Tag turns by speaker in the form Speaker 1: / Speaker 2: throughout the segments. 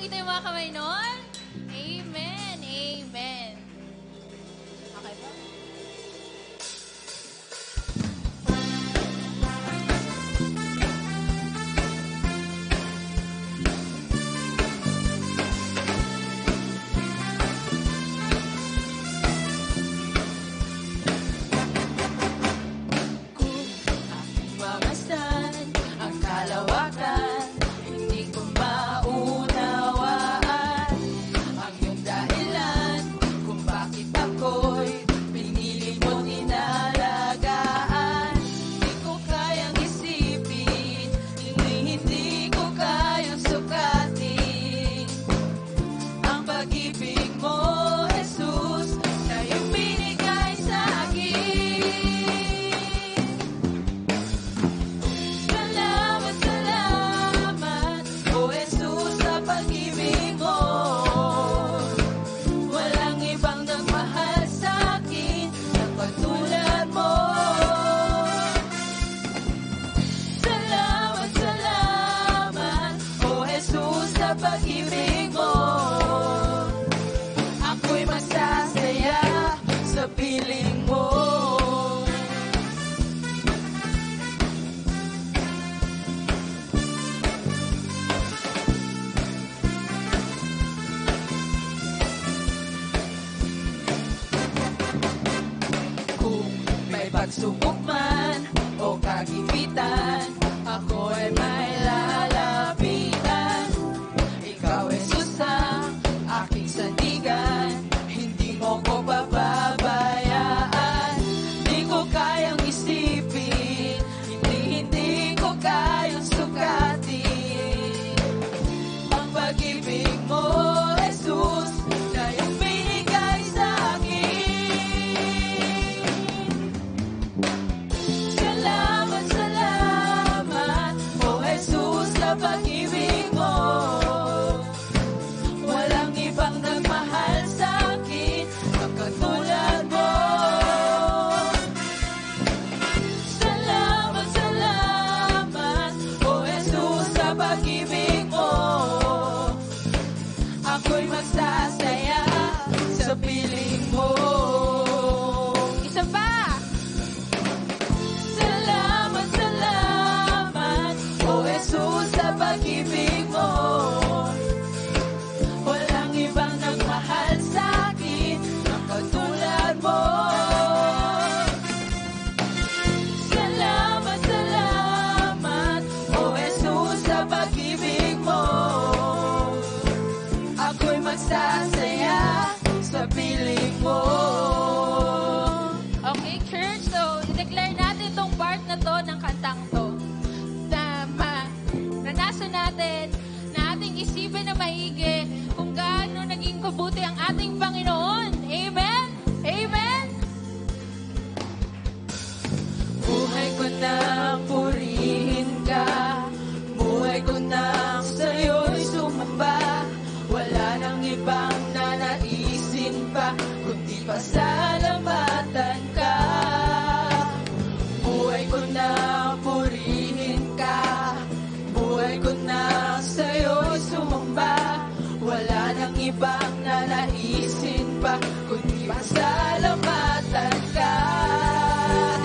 Speaker 1: Pakita yung mga kamay nun. Amen. Amen. Okay po.
Speaker 2: Pagsubok man o kagipitan, ako ay may lalapitan. Ikaw ay susang aking sandigan, hindi mo ko pababayaan. Di ko kayang isipin, hindi ko kayang sukatin ang pag-ibig mo, Jesus, na iyong binigay sa akin. Salamat, salamat, oh Jesus, sa pag-ibig mo. Walang ibang nagmahal sa akin ang katulad mo. Salamat, salamat, oh Jesus, sa pag-ibig mo. Ako'y magsasaya sa piling mo.
Speaker 1: Isa pa.
Speaker 2: Salamat, salamat, oh Jesus, sa pag-ibig mo. Walang ibang nagmahal sa akin ang katulad mo. Salamat, salamat, oh Jesus, sa pag-ibig mo. Ako'y magsasaya sa piling mo.
Speaker 1: Okay, church. So, i-declare natin itong part na to ng kantang to. Naranasan natin na ating isipin na maigi kung gaano naging kabuti ang ating Panginoon. Amen? Amen?
Speaker 2: Buhay ko nang purihin ka, buhay ko nang sa'yo'y sumamba. Wala nang ibang nanaisin pa, kundi pasalamatan ka. Buhay ko nang purihin ka, buhay ko nang sa'yo'y sumamba. Wala nang ibang nanaisin pa, kundi pasalamatan ka.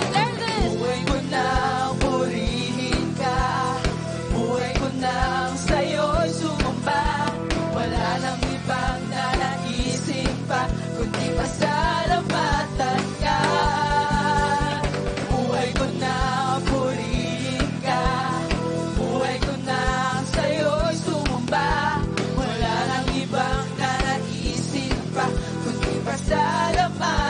Speaker 1: Declare this.
Speaker 2: Buhay ko nang purihin ka, buhay ko nang sa'yo'y sumamba. Wala nang ibang nanaisin pa, kundi pasalamatan ka. Buhay ko nang purihin ka, buhay ko nang sa'yo'y sumamba. Wala nang ibang nanaisin pa, kundi pasalamatan.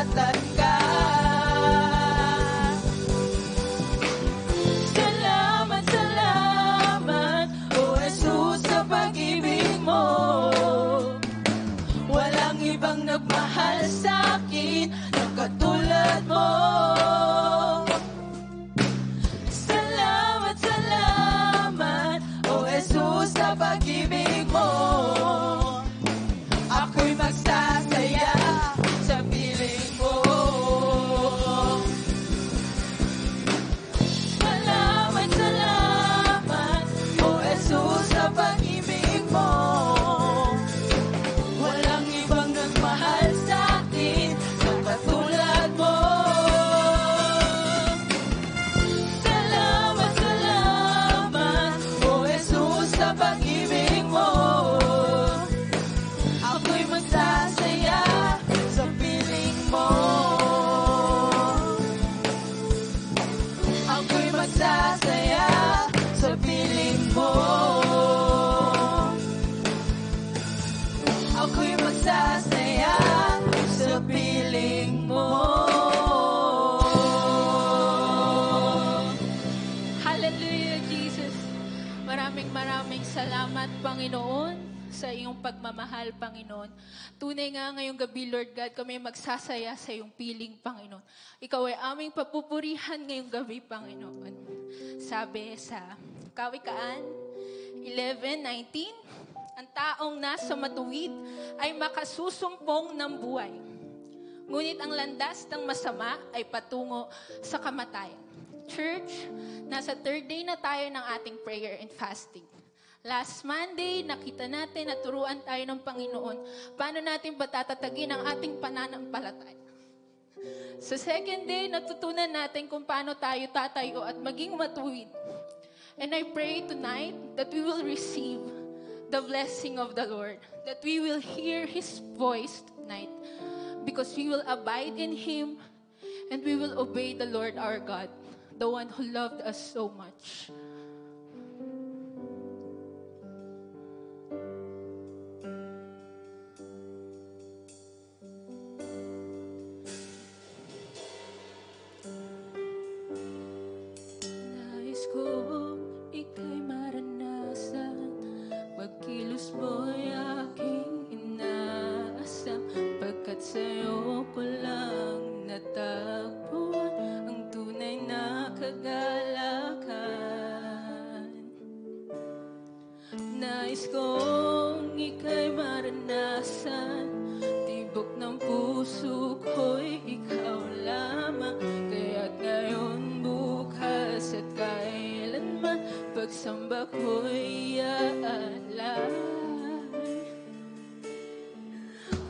Speaker 1: Maraming salamat, Panginoon, sa iyong pagmamahal, Panginoon. Tunay nga ngayong gabi, Lord God, kami magsasaya sa iyong piling, Panginoon. Ikaw ay aming papupurihan ngayong gabi, Panginoon. Sabi sa Kawikaan 11:19, ang taong nasa matuwid ay makasusumpong ng buhay. Ngunit ang landas ng masama ay patungo sa kamatayan. Church, nasa third day na tayo ng ating prayer and fasting. Last Monday, nakita natin, naturuan tayo ng Panginoon paano natin patatatagin ang ating pananampalataya. Sa second day, natutunan natin kung paano tayo tatayo at maging matuwid. And I pray tonight that we will receive the blessing of the Lord, that we will hear His voice tonight, because we will abide in Him and we will obey the Lord our God, the one who loved us so much. Nais ko ika'y maranasan, pagkilos mo'y aking inaasam, pagkat sa'yo ko lang natagpuan ang tunay na kagalakan. Nais kong ika'y maranasan, tibok ng puso ko'y ikaw lamang, kaya't ngayon, bukas at kailanman, pagsamba ko'y aalay.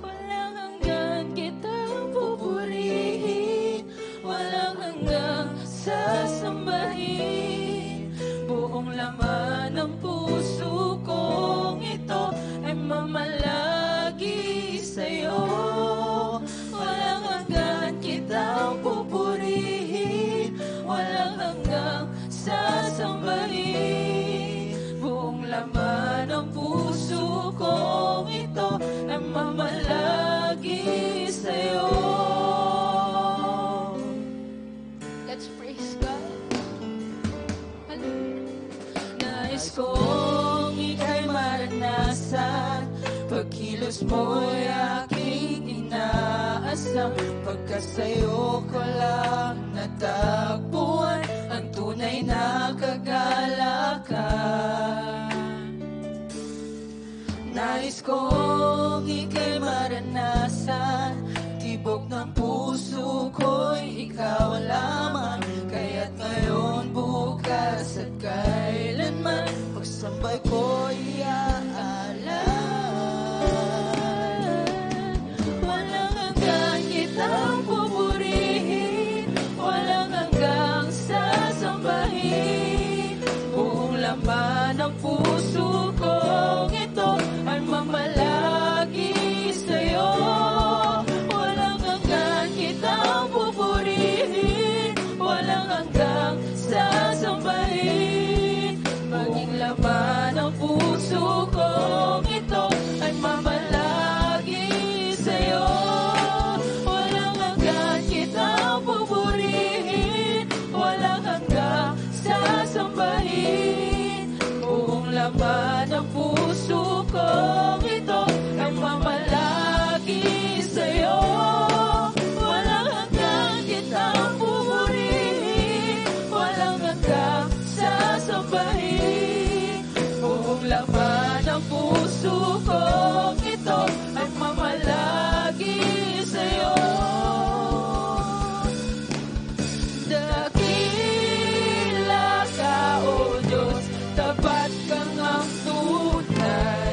Speaker 1: Walang hanggan kitang pupurihin, walang hanggang sasambahin. Buong laman ng puso kong ito ay mamalagi sa'yo. Walang hanggan kitang pupurihin, walang hanggang sasambahin. Buong laman ng puso kong ito ay mamalagi sa'yo. Let's praise God. Hallelujah. Nais kong ika'y maranasan, pagkilos mo'y aking inaasam, pagka sa'yo ko lang natagpuan ang tunay na kagalakan. Nais kong ika'y maranasan, tibok ng puso ko'y ikaw lamang, kaya't ngayon, bukas at kailanman, pagsambay ko'y aalay. Walang hanggan kitang pupurihin, walang hanggang sasambahin. Buong laman ng puso kong ito ay mamalagi sa'yo. Walang hanggan kitang pupurihin, walang hanggang sasambahin. Maging laman ng puso kong ito ay mamalagi sa'yo. Walang hanggan kitang pupurihin, walang hanggang sasambahin. Buong laman ng puso kong ito ay mamalagi sa'yo. Walang hanggan kitang pupurihin, walang hanggang sasambahin. Buong laman ng puso kong ito ay mamalagi sa'yo. Dakila ka, O Diyos, tapat kang ang tunay.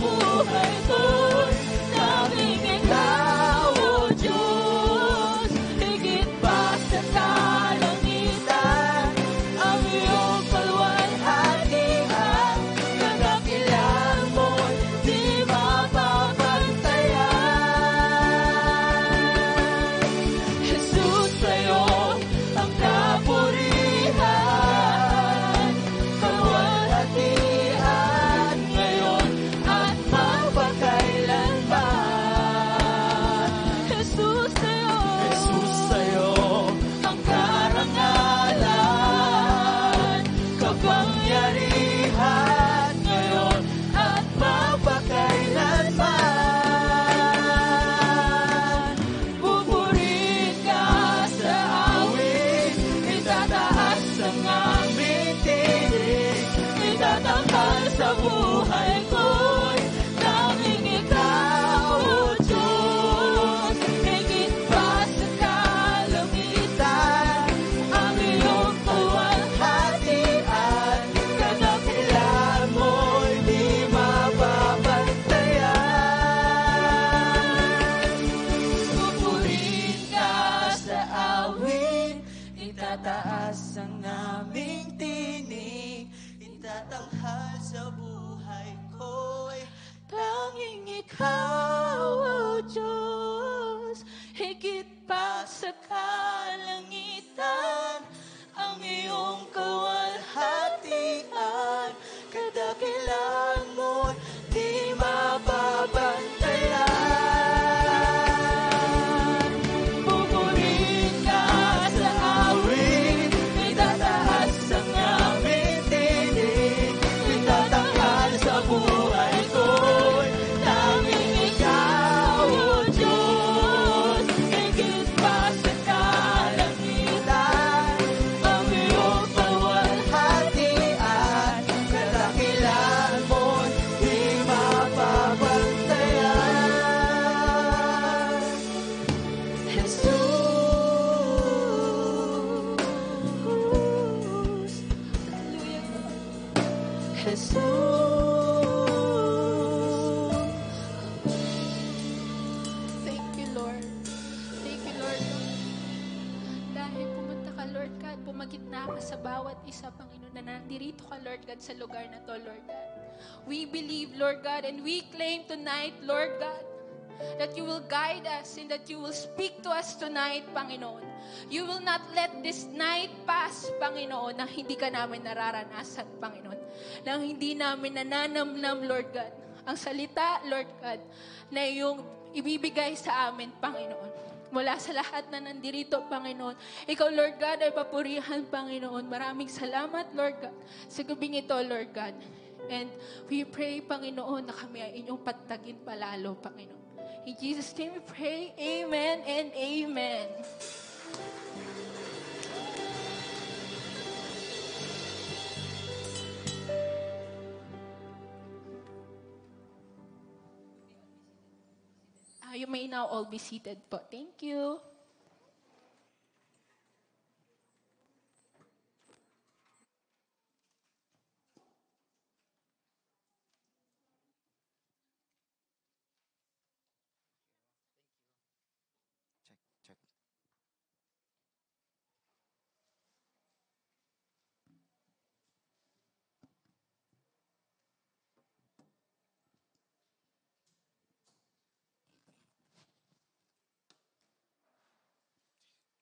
Speaker 2: buhay ko'y tanging ikaw, O Diyos. Higit pa sa kalangitan, ang iyong kaluwalhatian, kadakilan mo'y di mapapantayan. Jesus, sa'yo ang kapurihan, kaluwalhatian ngayon at magpakailanman. Jesus, sa'yo ang karangalan, kapangyarihan ngayon at magpakailanman. Pupurihin ka sa awit, itataas ang aming tinig, itatanghal sa buhay ko'y tanging ikaw, O Diyos. Higit pa sa kalangitan, ang iyong kaluwalhatian, kadakilan mo'y di mapapantayan. Pupurihin ka sa awit, itataas ang aming tinig, itatanghal sa buhay ko'y tanging ikaw, O Diyos. Higit pa sa kalangitan, ang iyong kaluwalhatian, kadakilan mo'y di mapapantayan. Pupurihin ka sa awit, itataas ang aming tinig, itatanghal sa buhay ko'y tanging ikaw, O Diyos. Higit pa sa kalangitan, ang iyong kaluwalhatian, kadakilan mo'y di mapapantayan. Jesus, Jesus.
Speaker 1: Thank you, Lord. Thank you, Lord. Dahil pumunta ka, Lord God, pumagitna ka sa bawat isa, Panginoon, na nandirito ka, Lord God, sa lugar na to, Lord God. We believe, Lord God, and we claim tonight, Lord God, that you will guide us and that you will speak to us tonight, Panginoon. You will not let this night pass, Panginoon, na hindi ka namin nararanasan, Panginoon. Na hindi namin nananamnam, Lord God, ang salita, Lord God, na iyong ibibigay sa amin, Panginoon. Mula sa lahat na nandirito, Panginoon. Ikaw, Lord God, ay papurihan, Panginoon. Maraming salamat, Lord God, sa gabing ito, Lord God. And we pray, Panginoon, na kami ay inyong patagin palalo, Panginoon. In Jesus' name we pray, amen and amen. You may now all be seated po. Thank you.
Speaker 3: Check.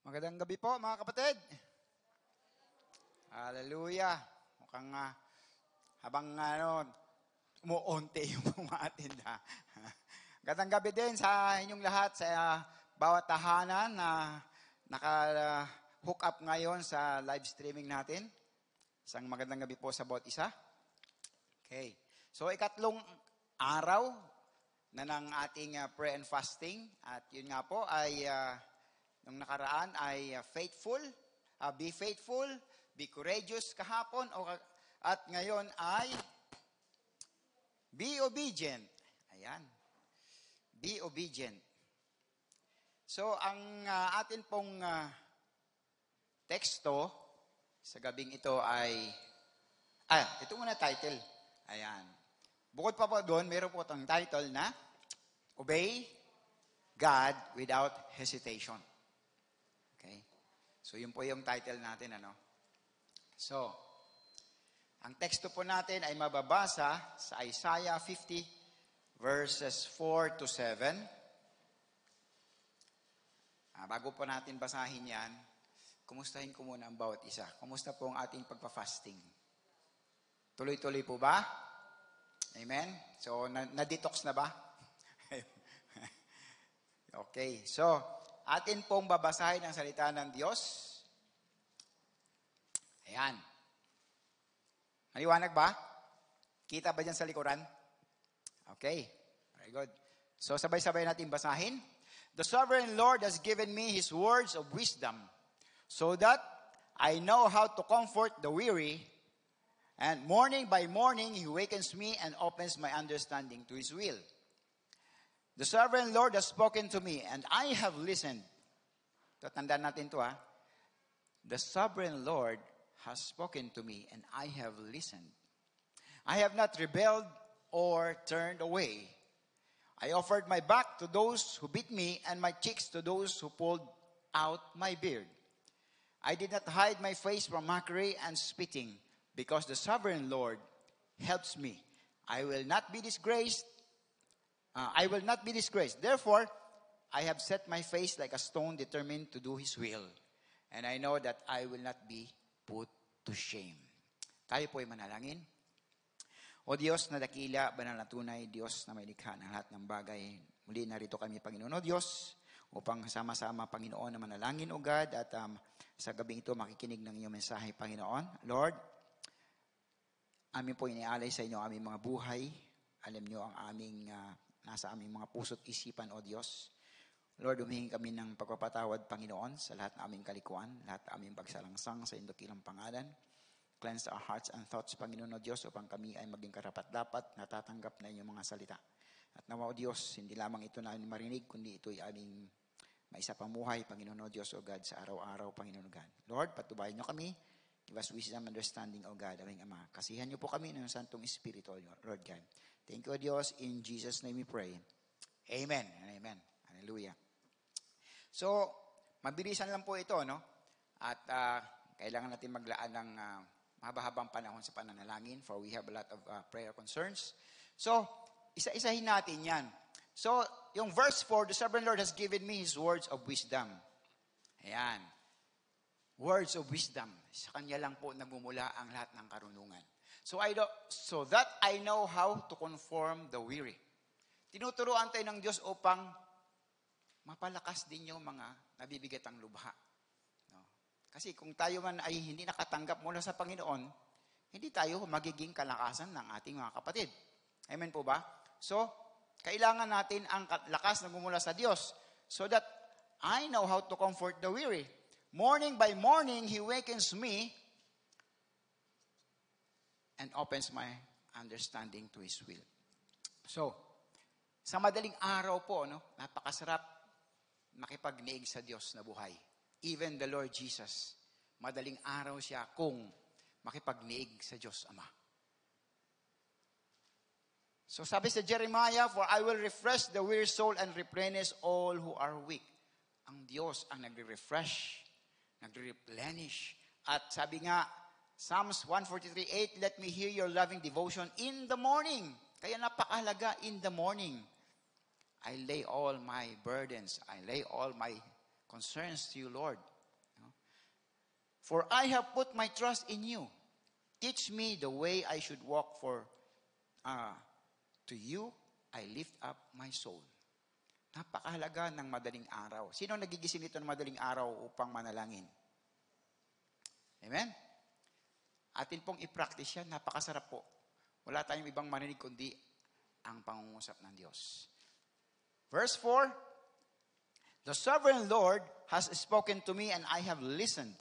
Speaker 3: Magandang gabi po mga kapatid. Hallelujah. Mukhang habang umuunti yung pumatin na. Magandang gabi din sa inyong lahat, sa bawat tahanan na naka-hook up ngayon sa live streaming natin. Isang magandang gabi po sa bawat isa. Okay. So, ikatlong araw na ng ating prayer and fasting. At yun nga po ay nung nakaraan ay faithful, be faithful, be courageous kahapon, at ngayon ay be obedient. Ayan. Be obedient. So, ang atin pong teksto sa gabing ito ay, ito muna title. Ayan. Bukod pa po doon, meron po itong title na Obey God Without Hesitation. Okay? So, yun po yung title natin, ano? So, ang teksto po natin ay mababasa sa Isaiah 50, verses 4 to 7. Bago po natin basahin yan, kumustahin ko muna ang bawat isa. Kumusta po ang ating pagpa-fasting? Tuloy-tuloy po ba? Amen? So, na-detox na ba? Okay. So, atin pong babasahin ang salita ng Diyos. Ayan. Maliwanag ba? Kita ba dyan sa likuran? Okay. Very good. So, sabay-sabay natin basahin. The sovereign Lord has given me His words of wisdom, so that I know how to comfort the weary, and morning by morning He wakens me and opens my understanding to His will. The sovereign Lord has spoken to me, and I have listened. Tandaan natin to, ha? The sovereign Lord has spoken to me, and I have listened. I have not rebelled or turned away. I offered my back to those who beat me, and my cheeks to those who pulled out my beard. I did not hide my face from mockery and spitting, because the sovereign Lord helps me. I will not be disgraced. Therefore, I have set my face like a stone, determined to do His will. And I know that I will not be put to shame. Tayo po ay manalangin. O Diyos na dakila, banal na tunay, Diyos na may likha ng lahat ng bagay. Muli narito kami, Panginoon o Diyos, upang sama-sama, Panginoon, na manalangin, O God, at sa gabing ito makikinig ng iyong mensahe, Panginoon. Lord, amin po inialay sa inyo ang aming mga buhay. Alam niyo ang nasa aming mga puso't isipan, O Diyos. Lord, humihingi kami ng pagpapatawad, Panginoon, sa lahat ng aming kalikuan, lahat ng aming pagsalangsang sa indakilang pangalan. Cleanse our hearts and thoughts, Panginoon o Diyos, upang kami ay maging karapat-dapat natatanggap na inyong mga salita. At nawa o Diyos, hindi lamang ito na marinig, kundi ito ay aming maisapamuhay, Panginoon o Diyos o God, sa araw-araw, Panginoon o God. Lord, patubayan niyo kami. Give us wisdom and understanding, O God, aming Ama. Kasihan niyo po kami ng Santong Espiritu, Lord God. Thank you, O Diyos. In Jesus' name we pray. Amen and amen. Hallelujah. So, mabilisan lang po ito, no? At kailangan natin maglaan ng mahaba-habang panahon sa pananalangin, for we have a lot of prayer concerns. So, isa-isahin natin yan. So, yung verse 4, the sovereign Lord has given me His words of wisdom. Ayan. Words of wisdom. Sa Kanya lang po nagmumula ang lahat ng karunungan. So that I know how to conform the weary. Tinuturuan tayo ng Diyos upang mapalakas din yung mga nabibigat ang lubha. No? Kasi kung tayo man ay hindi nakatanggap mula sa Panginoon, hindi tayo magiging kalakasan ng ating mga kapatid. Amen po ba? So, kailangan natin ang lakas na gumula sa Diyos so that I know how to comfort the weary. Morning by morning, He wakens me and opens my understanding to His will. So, sa madaling araw po, no, napakasarap makipagniig sa Diyos na buhay. Even the Lord Jesus, madaling araw siya kung makipagniig sa Diyos Ama. So sabi sa Jeremiah, for I will refresh the weary soul and replenish all who are weak. Ang Diyos ang nagre-refresh, nagre-replenish. At sabi nga, Psalms 143:8, let me hear your loving devotion in the morning. Kaya napakahalaga, in the morning. I lay all my burdens, I lay all my concerns to you, Lord. For I have put my trust in you. Teach me the way I should walk, for to you I lift up my soul. Napakahalaga ng madaling araw. Sino nagigising nito ng madaling araw upang manalangin? Amen? Atin pong i-practice yan. Napakasarap po. Wala tayong ibang marinig kundi ang pangungusap ng Diyos. Verse 4, the sovereign Lord has spoken to me and I have listened.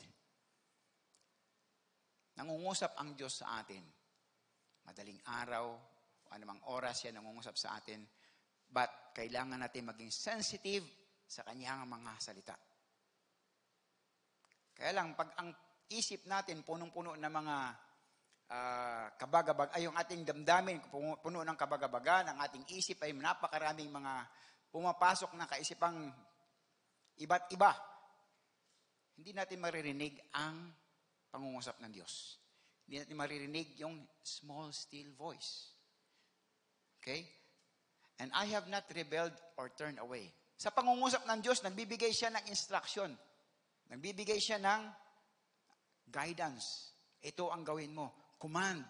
Speaker 3: Nangungusap ang Diyos sa atin. Madaling araw, anumang oras yan nangungusap sa atin. But kailangan natin maging sensitive sa kanyang mga salita. Kaya lang, pag ang isip natin punong-puno ng mga yung ating damdamin puno ng kabagabagan, ang ating isip ay napakaraming mga pumapasok na kaisipang iba't iba, hindi natin maririnig ang pangungusap ng Diyos. Hindi natin maririnig yung small, still voice. Okay? And I have not rebelled or turned away. Sa pangungusap ng Diyos, nagbibigay siya ng instruction. Nagbibigay siya ng guidance. Ito ang gawin mo. Command.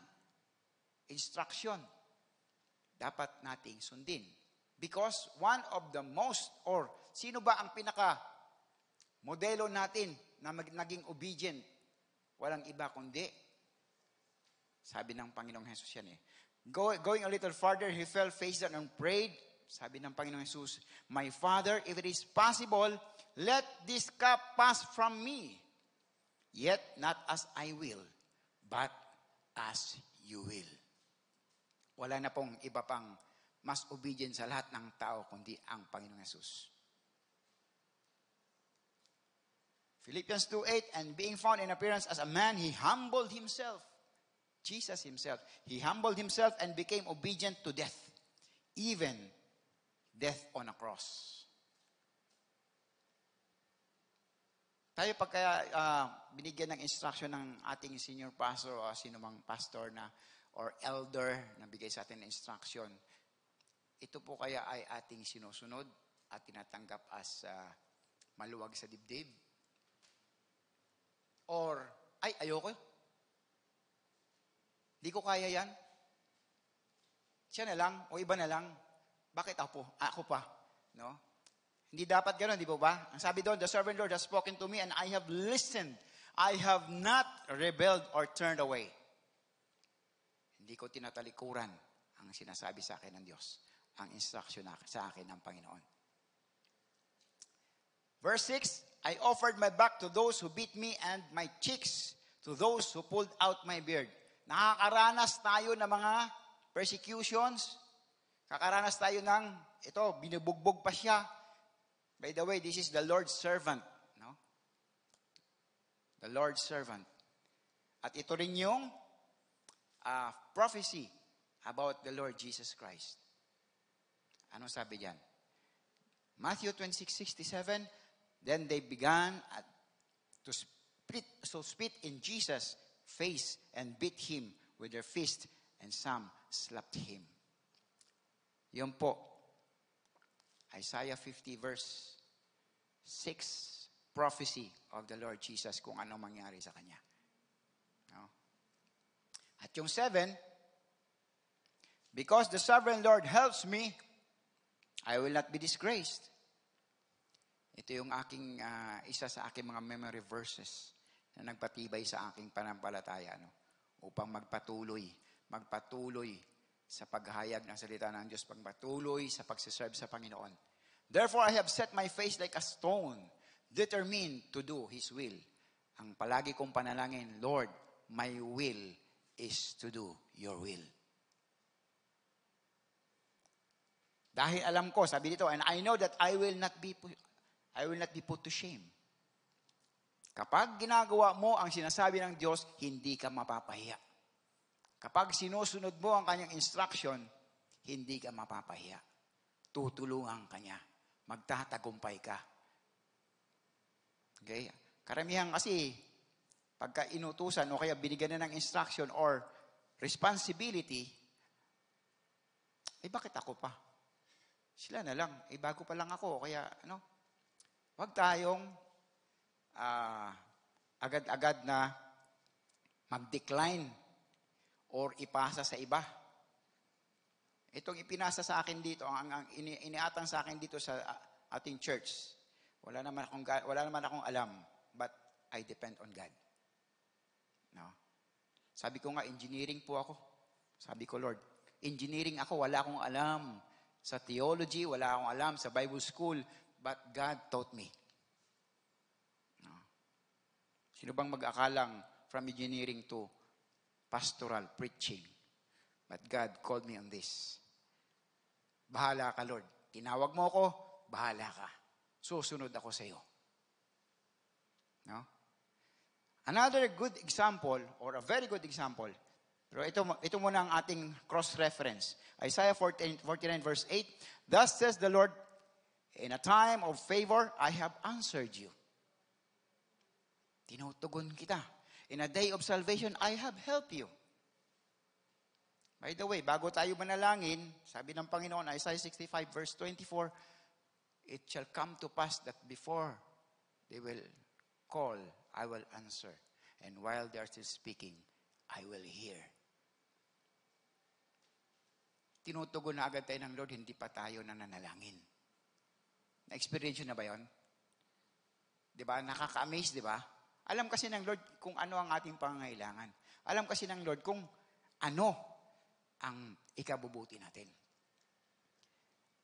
Speaker 3: Instruction. Dapat nating sundin. Because one of the most, or sino ba ang pinaka-modelo natin na naging obedient? Walang iba kundi, sabi ng Panginoong Jesus yan eh. Going a little farther, he fell face down and prayed. Sabi ng Panginoong Jesus, My Father, if it is possible, let this cup pass from me. Yet not as I will, but as you will. Wala na pong iba pang mas obedient sa lahat ng tao kundi ang Panginoong Jesus. Philippians 2:8, and being found in appearance as a man, he humbled himself. Jesus himself. He humbled himself and became obedient to death. Even death on a cross. Tayo pagka binigyan ng instruction ng ating senior pastor o sino mang pastor na or elder na bigay sa atin ng instruction, ito po kaya ay ating sinusunod at tinatanggap as maluwag sa dibdib? Or, ayoko. Di ko kaya yan. Siya na lang, o iba na lang. Bakit ako pa? No? Hindi dapat gano'n, di ba? Ang sabi doon, the servant Lord has spoken to me and I have listened. I have not rebelled or turned away. Hindi ko tinatalikuran ang sinasabi sa akin ng Diyos. Ang instruction sa akin ng Panginoon. Verse 6, I offered my back to those who beat me and my cheeks to those who pulled out my beard. Nakakaranas tayo ng mga persecutions. Kakaranas tayo ng, binubugbog pa siya. By the way, this is the Lord's servant. No? The Lord's servant. At ito rin yung prophecy about the Lord Jesus Christ. Ano sabi diyan? Matthew 26:67, then they began to spit in Jesus' face and beat him with their fist, and some slapped him. Yun po. Isaiah 50 verse 6, prophecy of the Lord Jesus kung ano mangyari sa kanya. No? At yung 7, because the sovereign Lord helps me, I will not be disgraced. Ito yung aking isa sa aking mga memory verses na nagpatibay sa aking panampalataya, no? Upang magpatuloy sa paghahayag ng salita ng Diyos, pagpatuloy sa pagsiserve sa Panginoon. Therefore, I have set my face like a stone, determined to do His will. Ang palagi kong panalangin, Lord, my will is to do your will. Dahil alam ko, sabi dito, and I know that I will not be put to shame. Kapag ginagawa mo ang sinasabi ng Diyos, hindi ka mapapahiya. Kapag sinusunod mo ang kanyang instruction, hindi ka mapapahiya. Tutulungan ka niya. Magtatagumpay ka. Okay? Karamihan kasi, pagka inutusan o kaya binigyan na ng instruction or responsibility, bakit ako pa? Sila na lang. Bago pa lang ako. Kaya, wag tayong agad-agad na mag-decline or ipasa sa iba. Itong ipinasa sa akin dito, ang iniatang sa akin dito sa ating church, wala naman akong alam, but I depend on God. No? Sabi ko nga, engineering po ako. Sabi ko, Lord, engineering ako, wala akong alam sa theology, wala akong alam sa Bible school, but God taught me. No? Sino bang mag-akalang from engineering to pastoral preaching? But God called me on this. Bahala ka, Lord. Tinawag mo ako, bahala ka. Susunod ako sa iyo. No? Another good example, or a very good example, Pero ito muna ang ating cross-reference. Isaiah 49 verse 8, Thus says the Lord, in a time of favor, I have answered you. Tinutugon kita. In a day of salvation, I have helped you. By the way, bago tayo manalangin, sabi ng Panginoon, Isaiah 65 verse 24, It shall come to pass that before they will call, I will answer. And while they are still speaking, I will hear. Tinutugon na agad tayo ng Lord, hindi pa tayo nananalangin. Na-experience na ba yun? Di ba? Nakaka-amaze, di ba? Alam kasi ng Lord kung ano ang ating pangangailangan. Alam kasi ng Lord kung ano ang ikabubuti natin.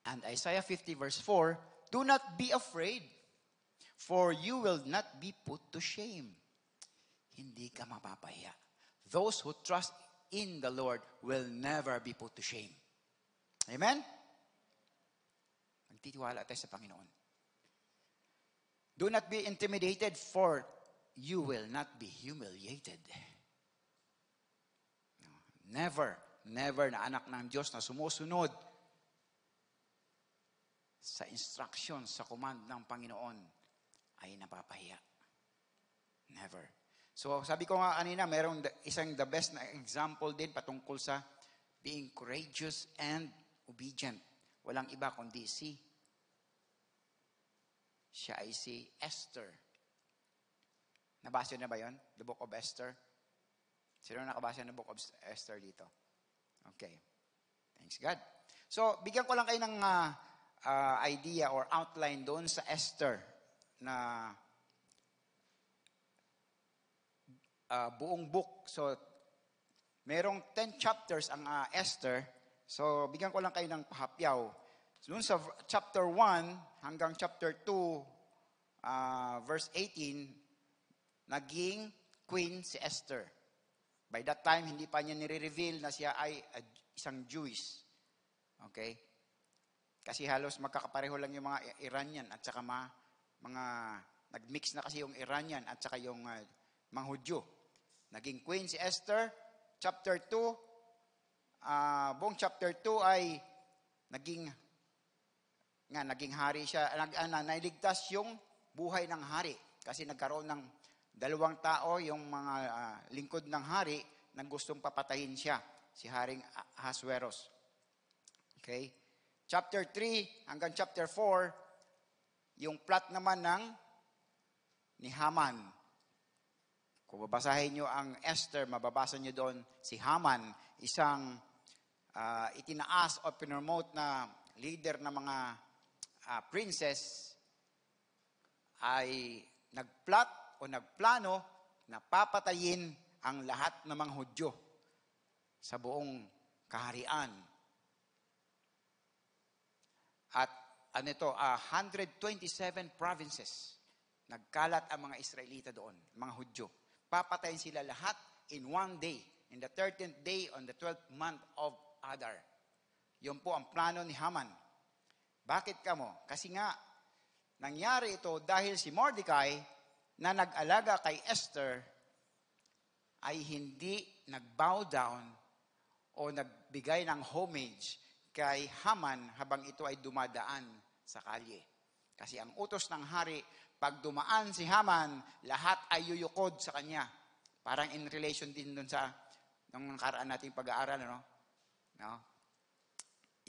Speaker 3: And Isaiah 50 verse 4, Do not be afraid, for you will not be put to shame. Hindi ka mapapahiya. Those who trust in the Lord will never be put to shame. Amen? Magtitiwala tayo sa Panginoon. Do not be intimidated, for you will not be humiliated. Never na anak ng Diyos na sumusunod sa instruction, sa command ng Panginoon ay napapahiya. Never. So, sabi ko nga kanina, mayroong isang the best na example din patungkol sa being courageous and obedient. Walang iba kundi siya ay si Esther. Nabasa na ba yon? The Book of Esther? Sino nakabasa ng Book of Esther dito? Okay. Thanks God. So, bigyan ko lang kayo ng idea or outline doon sa Esther na buong book. So, merong 10 chapters ang Esther. So, bigyan ko lang kayo ng pahapyaw. So, doon sa chapter 1 hanggang chapter 2, verse 18, naging queen si Esther. By that time, hindi pa niya nire-reveal na siya ay isang Jewish. Okay? Kasi halos magkakapareho lang yung mga Iranian at saka mga nag-mix na kasi yung Iranian at saka yung mga Hudyo. Naging queen si Esther. Chapter 2, buong chapter 2 ay naging hari siya. Nailigtas yung buhay ng hari. Kasi nagkaroon ng 2 tao, yung mga lingkod ng hari, na gustong papatayin siya. Si Haring Ahasuerus. Okay? Chapter 3 hanggang chapter 4, yung plot naman ni Haman. Kung babasahin nyo ang Esther, mababasa nyo doon si Haman, isang itinaas o pinromote na leader ng mga princess, ay nagplot o nagplano na papatayin ang lahat ng mga Hudyo sa buong kaharian. At 127 provinces, nagkalat ang mga Israelita doon, mga Hudyo. Papatayin sila lahat in one day, in the 13th day on the 12th month of Adar. Yun po ang plano ni Haman. Bakit kamo? Kasi nga, nangyari ito dahil si Mordecai na nag-alaga kay Esther ay hindi nag-bow down o nagbigay ng homage kay Haman habang ito ay dumadaan sa kalye. Kasi ang utos ng hari, pag dumaan si Haman, lahat ay yuyukod sa kanya. Parang in relation din dun sa nung nakaraan nating pag-aaral, no?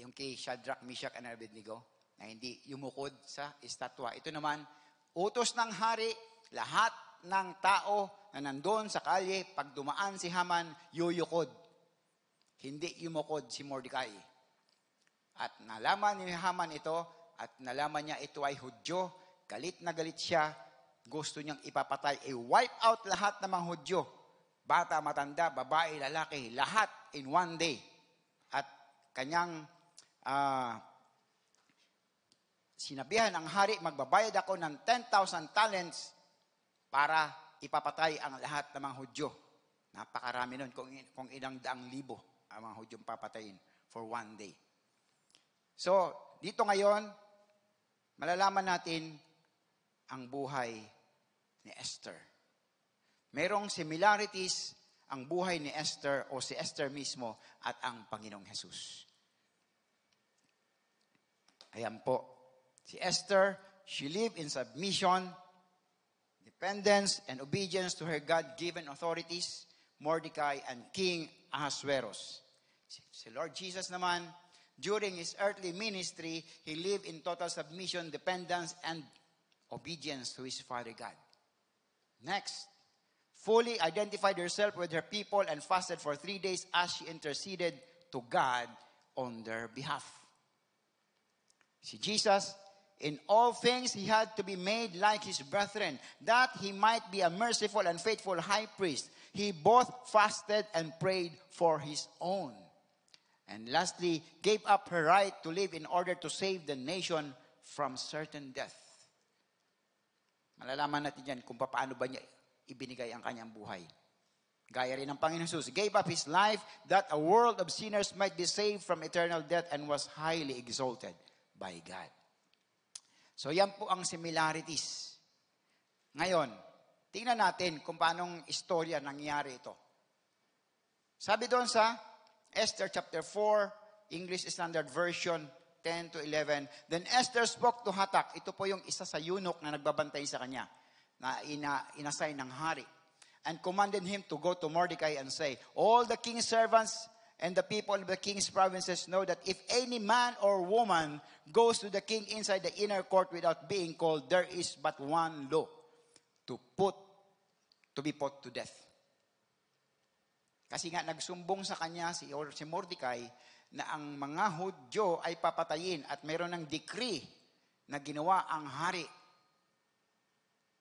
Speaker 3: Yung kay Shadrach, Meshach, and Abednego, na hindi yumukod sa estatwa. Ito naman, utos ng hari, lahat ng tao na nandun sa kalye, pag dumaan si Haman, yuyukod. Hindi yumukod si Mordecai. At nalaman ni Haman ito, at nalaman niya ito ay Hudyo, galit na galit siya, gusto niyang ipapatay, i-wipe out lahat ng mga Hudyo. Bata, matanda, babae, lalaki, lahat in one day. At kanyang sinabihan ang hari, magbabayad ako ng 10,000 talents para ipapatay ang lahat ng mga Hudyo. Napakarami nun, kung ilang daang libo ang mga Hudyong papatayin for one day. So, dito ngayon, malalaman natin ang buhay ni Esther. Merong similarities ang buhay ni Esther o si Esther mismo at ang Panginoong Jesus. Ayan po. Si Esther, she lived in submission, dependence, and obedience to her God-given authorities, Mordecai and King Ahasuerus. Si Lord Jesus naman, during his earthly ministry, he lived in total submission, dependence, and obedience to his Father God. Next, fully identified herself with her people and fasted for 3 days as she interceded to God on their behalf. Si Jesus, in all things, he had to be made like his brethren, that he might be a merciful and faithful high priest. He both fasted and prayed for his own. And lastly, gave up her right to live in order to save the nation from certain death. Malalaman natin yan kung paano ba niya ibinigay ang kanyang buhay. Gaya rin ng Panginoon Jesus, gave up his life that a world of sinners might be saved from eternal death and was highly exalted by God. So yan po ang similarities. Ngayon, tingnan natin kung paanong istorya nangyari ito. Sabi doon sa Esther chapter 4, English Standard Version 10 to 11, then Esther spoke to Hatak. Ito po yung isa sa eunuch na nagbabantay sa kanya, na inassign ng hari, and commanded him to go to Mordecai and say, all the king's servants and the people of the king's provinces know that if any man or woman goes to the king inside the inner court without being called, there is but one law, to be put to death. Kasi nga nagsumbong sa kanya si Mordecai na ang mga Hudyo ay papatayin at mayroon ng decree na ginawa ang hari.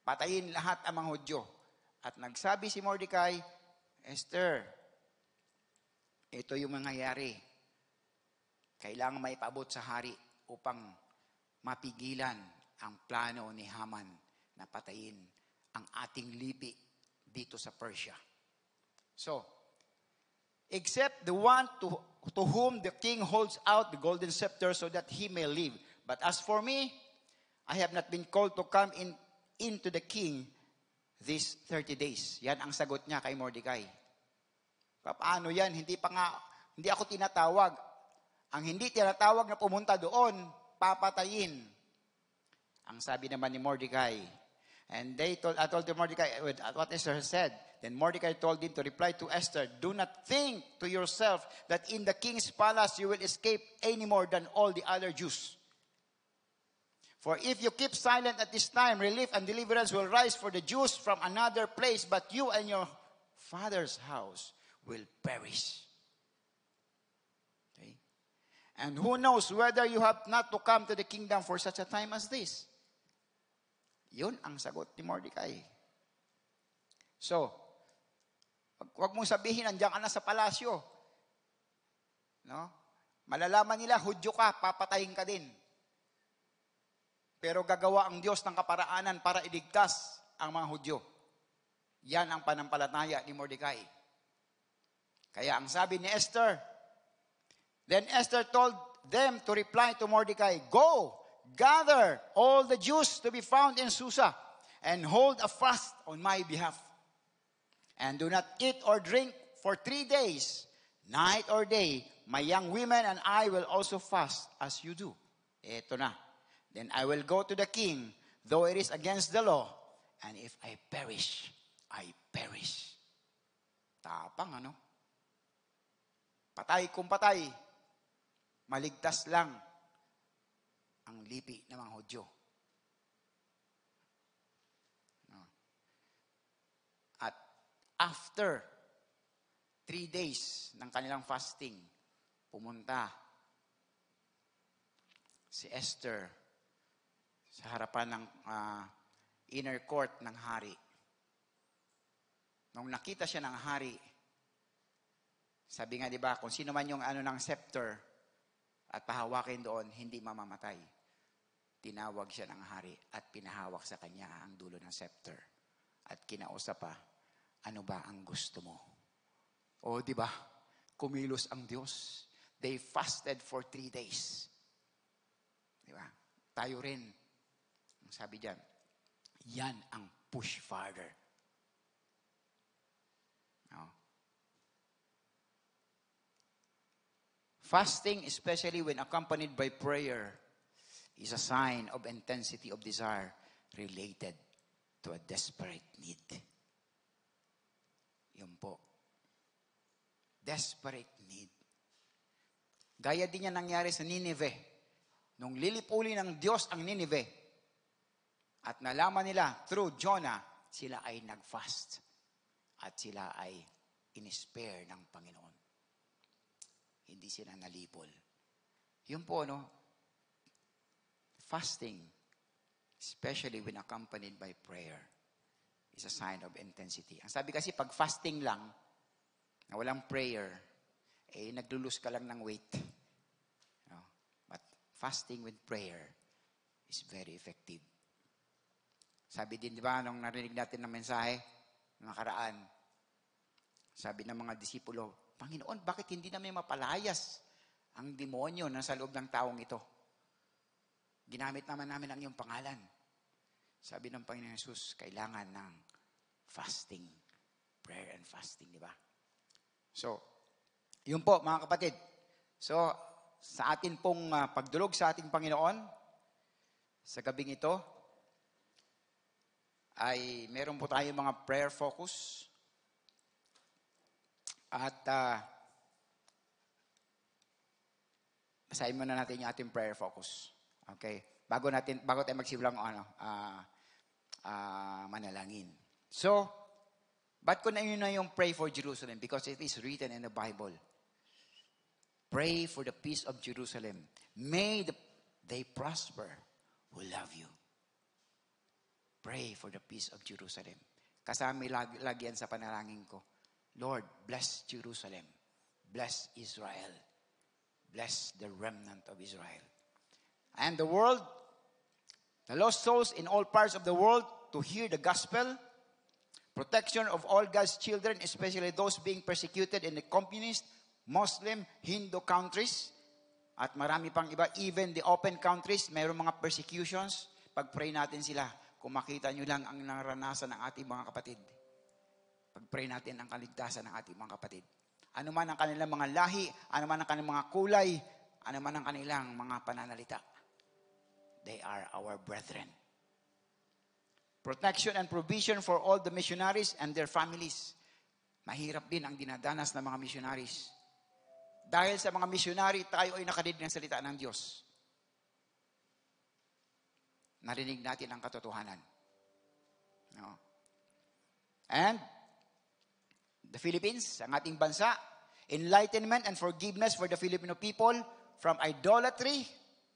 Speaker 3: Patayin lahat ang mga Hudyo. At nagsabi si Mordecai, Esther, ito yung mangyayari. Kailangan may paabot sa hari upang mapigilan ang plano ni Haman na patayin ang ating lipi dito sa Persia. So, except the one to whom the king holds out the golden scepter so that he may live. But as for me, I have not been called to come into the king these 30 days. Yan ang sagot niya kay Mordecai. Paano yan? Hindi ako tinatawag. Ang hindi tinatawag na pumunta doon, papatayin. Ang sabi naman ni Mordecai, and I told Mordecai what Esther said. Then Mordecai told him to reply to Esther, do not think to yourself that in the king's palace you will escape any more than all the other Jews. For if you keep silent at this time, relief and deliverance will rise for the Jews from another place, but you and your father's house will perish. Okay? And who knows whether you have not to come to the kingdom for such a time as this? Yun ang sagot ni Mordecai. So, wag mong sabihin, nandiyan ka na sa palasyo. No? Malalaman nila, Hudyo ka, papatayin ka din. Pero gagawa ang Diyos ng kaparaanan para iligtas ang mga Hudyo. Yan ang panampalataya ni Mordecai. Kaya ang sabi ni Esther, then Esther told them to reply to Mordecai, go, gather all the Jews to be found in Susa, and hold a fast on my behalf. And do not eat or drink for 3 days, night or day. My young women and I will also fast as you do. Eto na. Then I will go to the king, though it is against the law. And if I perish, I perish. Tapang, ano? Patay kung patay. Maligtas lang ang lipi ng mga Hudyo. After 3 days ng kanilang fasting, pumunta si Esther sa harapan ng inner court ng hari. Nung nakita siya ng hari, sabi nga, di ba, kung sino man yung ng scepter at pahawakin doon, hindi mamamatay. Tinawag siya ng hari at pinahawak sa kanya ang dulo ng scepter. At kinausap pa, ano ba ang gusto mo? O, di ba? Kumilos ang Diyos. They fasted for 3 days. Di ba? Tayo rin. Ang sabi diyan, yan ang push farther. No? Fasting, especially when accompanied by prayer, is a sign of intensity of desire related to a desperate need. Yun po. Desperate need. Gaya din yan nangyari sa Nineveh. Nung lilipuli ng Diyos ang Nineveh, at nalaman nila through Jonah, sila ay nag-fast. At sila ay in-spare ng Panginoon. Hindi sila nalipol. Yun po, no? Fasting, especially when accompanied by prayer, is a sign of intensity. Ang sabi kasi, pag fasting lang, na walang prayer, naglulus ka lang ng weight. No? But fasting with prayer is very effective. Sabi din, di ba, nung narinig natin ng mensahe, nakaraan, sabi ng mga disipulo, Panginoon, bakit hindi namin mapalayas ang demonyo na sa loob ng taong ito? Ginamit naman namin ang iyong pangalan. Sabi ng Panginoon Jesus, kailangan ng fasting. Prayer and fasting, di ba? So, yun po mga kapatid. So, sa atin pong pagdulog sa ating Panginoon, sa gabing ito, ay meron po tayong mga prayer focus. At basahin muna natin yung ating prayer focus. Okay? Bago tayo magsimulang manalangin. So, ba't ko na yun na yung pray for Jerusalem? Because it is written in the Bible. Pray for the peace of Jerusalem. May they prosper who love you. Pray for the peace of Jerusalem. Kasama lagi yan sa panalangin ko. Lord, bless Jerusalem. Bless Israel. Bless the remnant of Israel. And the world, the lost souls in all parts of the world to hear the gospel, protection of all God's children, especially those being persecuted in the communist, Muslim, Hindu countries, at marami pang iba, even the open countries, mayroong mga persecutions. Pag-pray natin sila, kung makita nyo lang ang naranasan ng ating mga kapatid. Pag-pray natin ang kaligtasan ng ating mga kapatid. Ano man ang kanilang mga lahi, ano man ang kanilang mga kulay, ano man ang kanilang mga pananalita. They are our brethren. Protection and provision for all the missionaries and their families. Mahirap din ang dinadanas ng mga missionaries. Dahil sa mga missionary, tayo ay nakadinig ng salita ng Diyos. Narinig natin ang katotohanan. No? And the Philippines, ang ating bansa, enlightenment and forgiveness for the Filipino people from idolatry.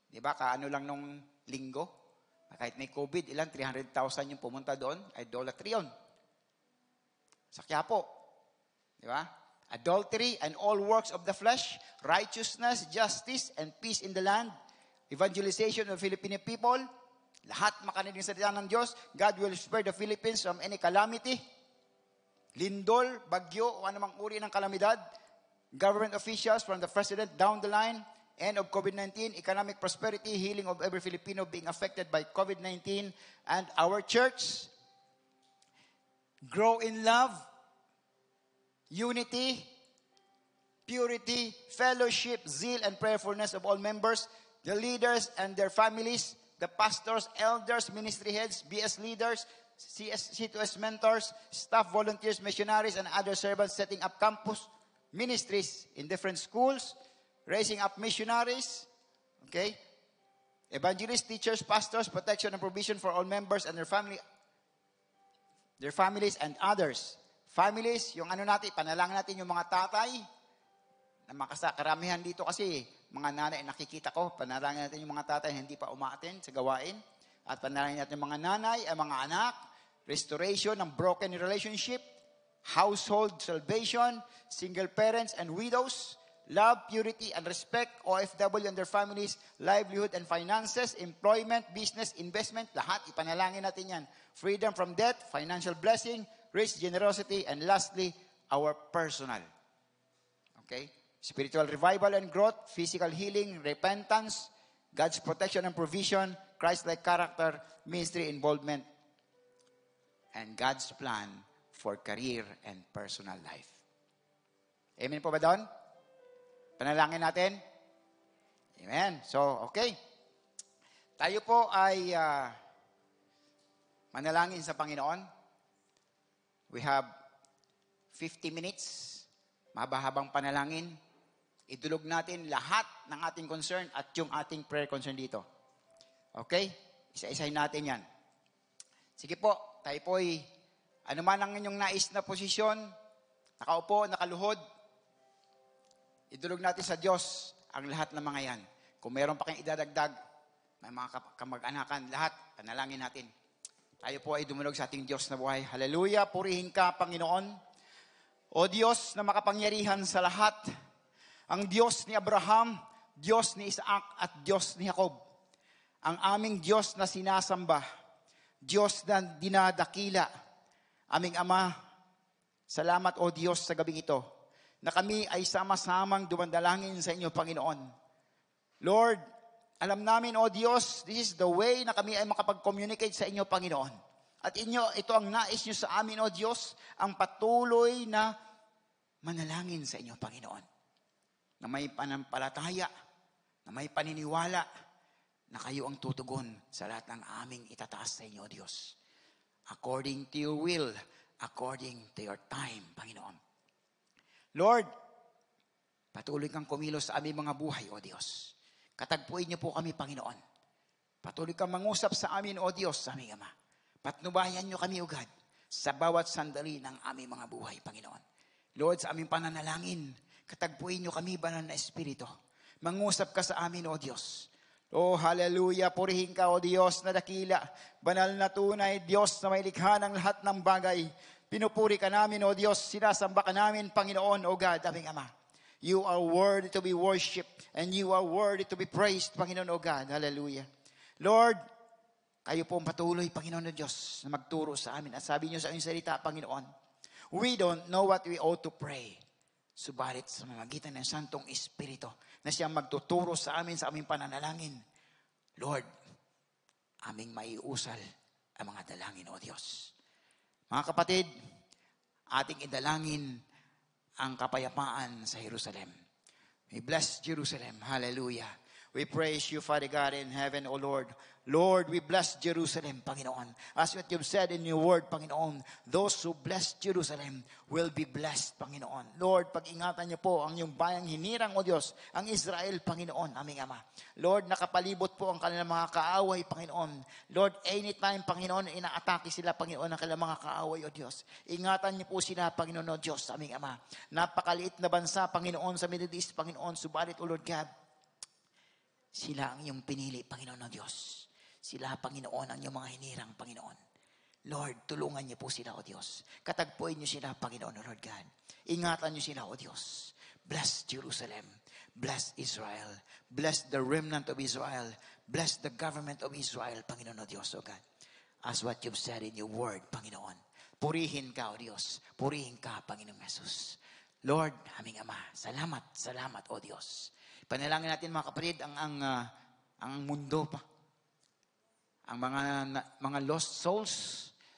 Speaker 3: Di ba, kaano lang nung linggo? Kahit may COVID, 300,000 yung pumunta doon, idolatry yun. Sa Quiapo. Di ba? Adultery and all works of the flesh, righteousness, justice, and peace in the land, evangelization of Filipino people, lahat makaninig sa salita ng Diyos, God will spare the Philippines from any calamity, lindol, bagyo, o anumang uri ng kalamidad, government officials from the president down the line, end of COVID-19, economic prosperity, healing of every Filipino being affected by COVID-19, and our church, grow in love, unity, purity, fellowship, zeal, and prayerfulness of all members, the leaders and their families, the pastors, elders, ministry heads, BS leaders, C2S mentors, staff volunteers, missionaries, and other servants setting up campus ministries in different schools, raising up missionaries, okay? Evangelists, teachers, pastors, protection and provision for all members and their families and others. Families, yung ano natin, panalangin natin yung mga tatay, na karamihan dito kasi, mga nanay, nakikita ko, panalangin natin yung mga tatay hindi pa umaaten sa gawain, at panalangin natin yung mga nanay, ang mga anak, restoration ng broken relationship, household salvation, single parents and widows, love, purity, and respect, OFW and their families, livelihood and finances, employment, business, investment, lahat, ipanalangin natin yan. Freedom from debt, financial blessing, rich generosity, and lastly, our personal. Okay? Spiritual revival and growth, physical healing, repentance, God's protection and provision, Christ-like character, ministry involvement, and God's plan for career and personal life. Amen po ba doon? Panalangin natin. Amen. So, okay. Tayo po ay manalangin sa Panginoon. We have 50 minutes. Mahaba-habang panalangin. Idulog natin lahat ng ating concern at yung ating prayer concern dito. Okay? Isa-isahin natin yan. Sige po, tayo po ay ano man ang inyong nais na posisyon, nakaupo, nakaluhod, idulog natin sa Diyos ang lahat ng mga yan. Kung meron pa kayong idadagdag, may mga kamag-anakan, lahat, panalangin natin. Tayo po ay dumulog sa ating Diyos na buhay. Hallelujah, purihin ka, Panginoon. O Diyos na makapangyarihan sa lahat, ang Diyos ni Abraham, Diyos ni Isaac at Diyos ni Jacob. Ang aming Diyos na sinasamba, Diyos na dinadakila. Aming Ama, salamat o Diyos sa gabing ito na kami ay sama-samang dumandalangin sa inyo, Panginoon. Lord, alam namin o Diyos, this is the way na kami ay makapag-communicate sa inyo, Panginoon. At ito ang nais nyo sa amin o Diyos, ang patuloy na manalangin sa inyo, Panginoon. Na may panampalataya, na may paniniwala, na kayo ang tutugon sa lahat ng aming itataas sa inyo, Diyos. According to your will, according to your time, Panginoon. Lord, patuloy kang kumilos sa aming mga buhay, O Diyos. Katagpuin niyo po kami, Panginoon. Patuloy kang mangusap sa amin, O Diyos, sa aming Ama. Patnubayan niyo kami, O God, sa bawat sandali ng aming mga buhay, Panginoon. Lord, sa aming pananalangin, katagpuin niyo kami, Banal na Espiritu. Mangusap ka sa amin, O Diyos. Oh, hallelujah, purihin ka, O Diyos na dakila, banal na tunay, Diyos na may likha ng lahat ng bagay. Pinupuri ka namin, O Diyos, sinasamba ka namin, Panginoon, O God, aming Ama. You are worthy to be worshipped, and you are worthy to be praised, Panginoon, O God, hallelujah. Lord, kayo po ang patuloy, Panginoon, O Diyos, na magturo sa amin. At sabi niyo sa inyong salita, Panginoon, we don't know what we ought to pray. Subalit sa magitan ng Santong Espiritu na siyang magtuturo sa amin sa aming pananalangin. Lord, aming maiusal ang mga dalangin, O Diyos. Mga kapatid, ating idalangin ang kapayapaan sa Jerusalem. We bless Jerusalem. Hallelujah. We praise you, Father God in heaven, O Lord. Lord, we bless Jerusalem, Panginoon. As what you've said in your word, Panginoon, those who bless Jerusalem will be blessed, Panginoon. Lord, pag-ingatan niyo po ang iyong bayang hinirang, O Diyos, ang Israel, Panginoon, aming Ama. Lord, nakapalibot po ang kanilang mga kaaway, Panginoon. Lord, anytime, Panginoon, inaatake sila, Panginoon, ang kanilang mga kaaway, O Diyos. Ingatan niyo po sila, Panginoon, O Diyos, aming Ama. Napakaliit na bansa, Panginoon, sa Middle East, Panginoon, subalit, O Lord God, sila ang iyong pinili, Panginoon, O Diyos. Sila, Panginoon, ang iyong mga hinirang, Panginoon. Lord, tulungan niyo po sila, O Diyos. Katagpuin niyo sila, Panginoon, O Lord God. Ingatan niyo sila, O Diyos. Bless Jerusalem. Bless Israel. Bless the remnant of Israel. Bless the government of Israel, Panginoon, O Diyos, O God. As what you've said in your word, Panginoon. Purihin ka, O Diyos. Purihin ka, Panginoong Jesus. Lord, aming Ama, salamat, salamat, O Diyos. Panalangin natin, mga kapatid, ang mundo pa. Ang mga lost souls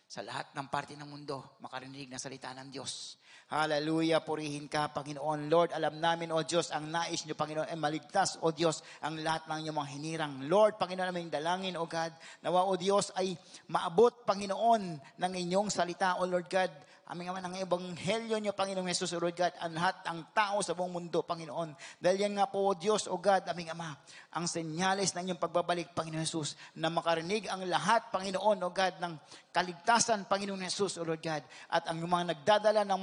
Speaker 3: sa lahat ng parte ng mundo makarinig ng salita ng Diyos. Hallelujah, purihin ka, Panginoon. Lord, alam namin, O Diyos, ang nais niyo, Panginoon, ay maligtas, O Diyos, ang lahat ng inyong mga hinirang. Lord, Panginoon, aming dalangin, O God, nawa, O Diyos, ay maabot, Panginoon, ng inyong salita, O Lord God, aming Ama, ng ebanghelyo niyo, Panginoong Jesus, O Lord God, ang lahat ng tao sa buong mundo, Panginoon. Dahil yan nga po, O Diyos, O God, aming Ama, ang senyales ng inyong pagbabalik, Panginoon Jesus, na makarinig ang lahat, Panginoon, O God, ng kaligtasan, Panginoon Jesus, O Lord God, at ang mga nagdadala ng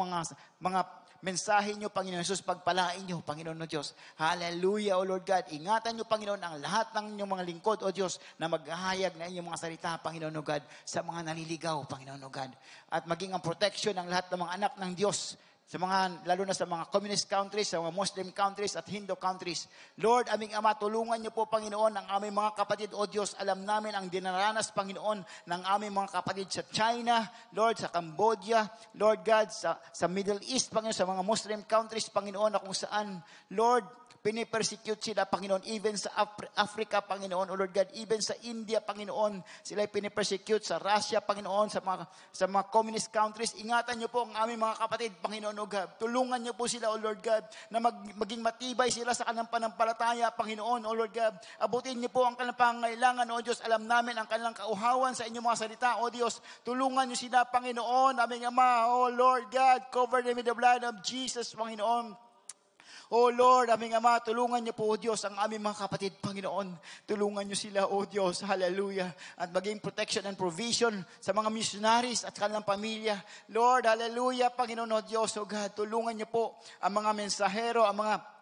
Speaker 3: mga mensahe niyo, Panginoon Jesus, pagpalain niyo, Panginoon, O Diyos. Hallelujah, O Lord God. Ingatan niyo, Panginoon, ang lahat ng inyong mga lingkod, O Diyos, na maghahayag na inyong mga salita, Panginoon, O God, sa mga naliligaw, Panginoon, O God. At maging ang protection ng lahat ng mga anak ng Diyos, sa mga, lalo na sa mga communist countries, sa mga Muslim countries at Hindu countries. Lord, aming Ama, tulungan niyo po, Panginoon, ang aming mga kapatid, O Diyos. Alam namin ang dinaranas, Panginoon, ng aming mga kapatid sa China, Lord, sa Cambodia, Lord God, sa Middle East, Panginoon, sa mga Muslim countries, Panginoon, na kung saan, Lord, pinipersecute sila, Panginoon, even sa Africa, Panginoon, O Lord God, even sa India, Panginoon, sila pinipersecute, sa Russia, Panginoon, sa mga communist countries. Ingatan niyo po ang aming mga kapatid, Panginoon, O God. Tulungan niyo po sila, O Lord God, na maging matibay sila sa kanilang panampalataya, Panginoon, O Lord God. Abutin niyo po ang kanilang pangangailangan, O Diyos. Alam namin ang kanilang kauhawan sa inyong mga salita, O Diyos. Tulungan niyo sila, Panginoon, aming Ama, O Lord God. Cover them with the blood of Jesus, Panginoon. Oh Lord, aming Ama, tulungan niyo po, O Diyos, ang aming mga kapatid, Panginoon. Tulungan niyo sila, O Diyos, hallelujah. At maging protection and provision sa mga missionaries at kanilang pamilya. Lord, hallelujah, Panginoon, O Diyos, O God, tulungan niyo po ang mga mensahero, ang mga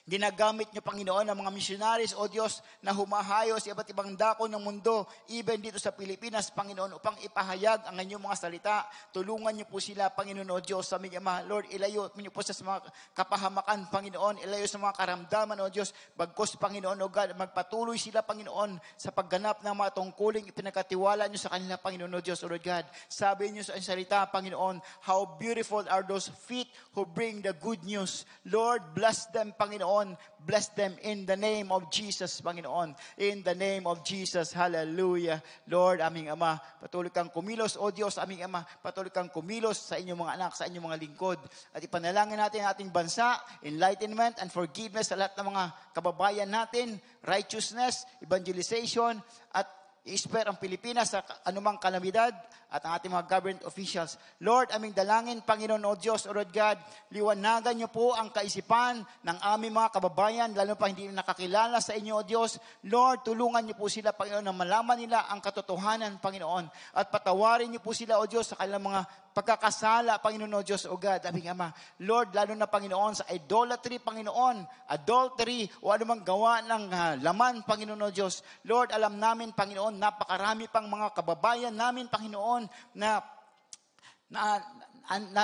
Speaker 3: ginagamit niyo, Panginoon, ang mga missionaries, O Diyos, na humahayo sa iba't ibang dako ng mundo, even dito sa Pilipinas, Panginoon, upang ipahayag ang inyong mga salita. Tulungan niyo po sila, Panginoon, O Diyos, sa aming Ama. Lord, ilayo niyo po sa mga kapahamakan, Panginoon, ilayo sa mga karamdaman, O Diyos. Bagkos, Panginoon, O God, magpatuloy sila, Panginoon, sa pagganap ng mga tungkuling ipinagkatiwala niyo sa kanila, Panginoon, O Diyos, O Lord God. Sabi niyo sa salita, Panginoon, how beautiful are those feet who bring the good news. Lord, bless them, Panginoon. Bless them in the name of Jesus, Panginoon. In the name of Jesus. Hallelujah. Lord, aming Ama, patuloy kang kumilos, O Diyos, aming Ama, patuloy kang kumilos sa inyong mga anak, sa inyong mga lingkod. At ipanalangin natin ang ating bansa, enlightenment and forgiveness sa lahat ng mga kababayan natin, righteousness, evangelization, at i-spare ang Pilipinas sa anumang kalamidad at ang ating mga government officials. Lord, aming dalangin, Panginoon, O Diyos, O Lord God, liwanagan niyo po ang kaisipan ng aming mga kababayan, lalo pa hindi nakakilala sa inyo, O Diyos. Lord, tulungan niyo po sila, Panginoon, na malaman nila ang katotohanan, Panginoon. At patawarin niyo po sila, O Diyos, sa kanilang mga pagkakasala, Panginoon, O Diyos, O God, aming Ama. Lord, lalo na, Panginoon, sa idolatry, Panginoon, adultery, o anumang gawa ng laman, Panginoon, O Diyos. Lord, alam namin, Panginoon, napakarami pang mga kababayan namin, Panginoon, na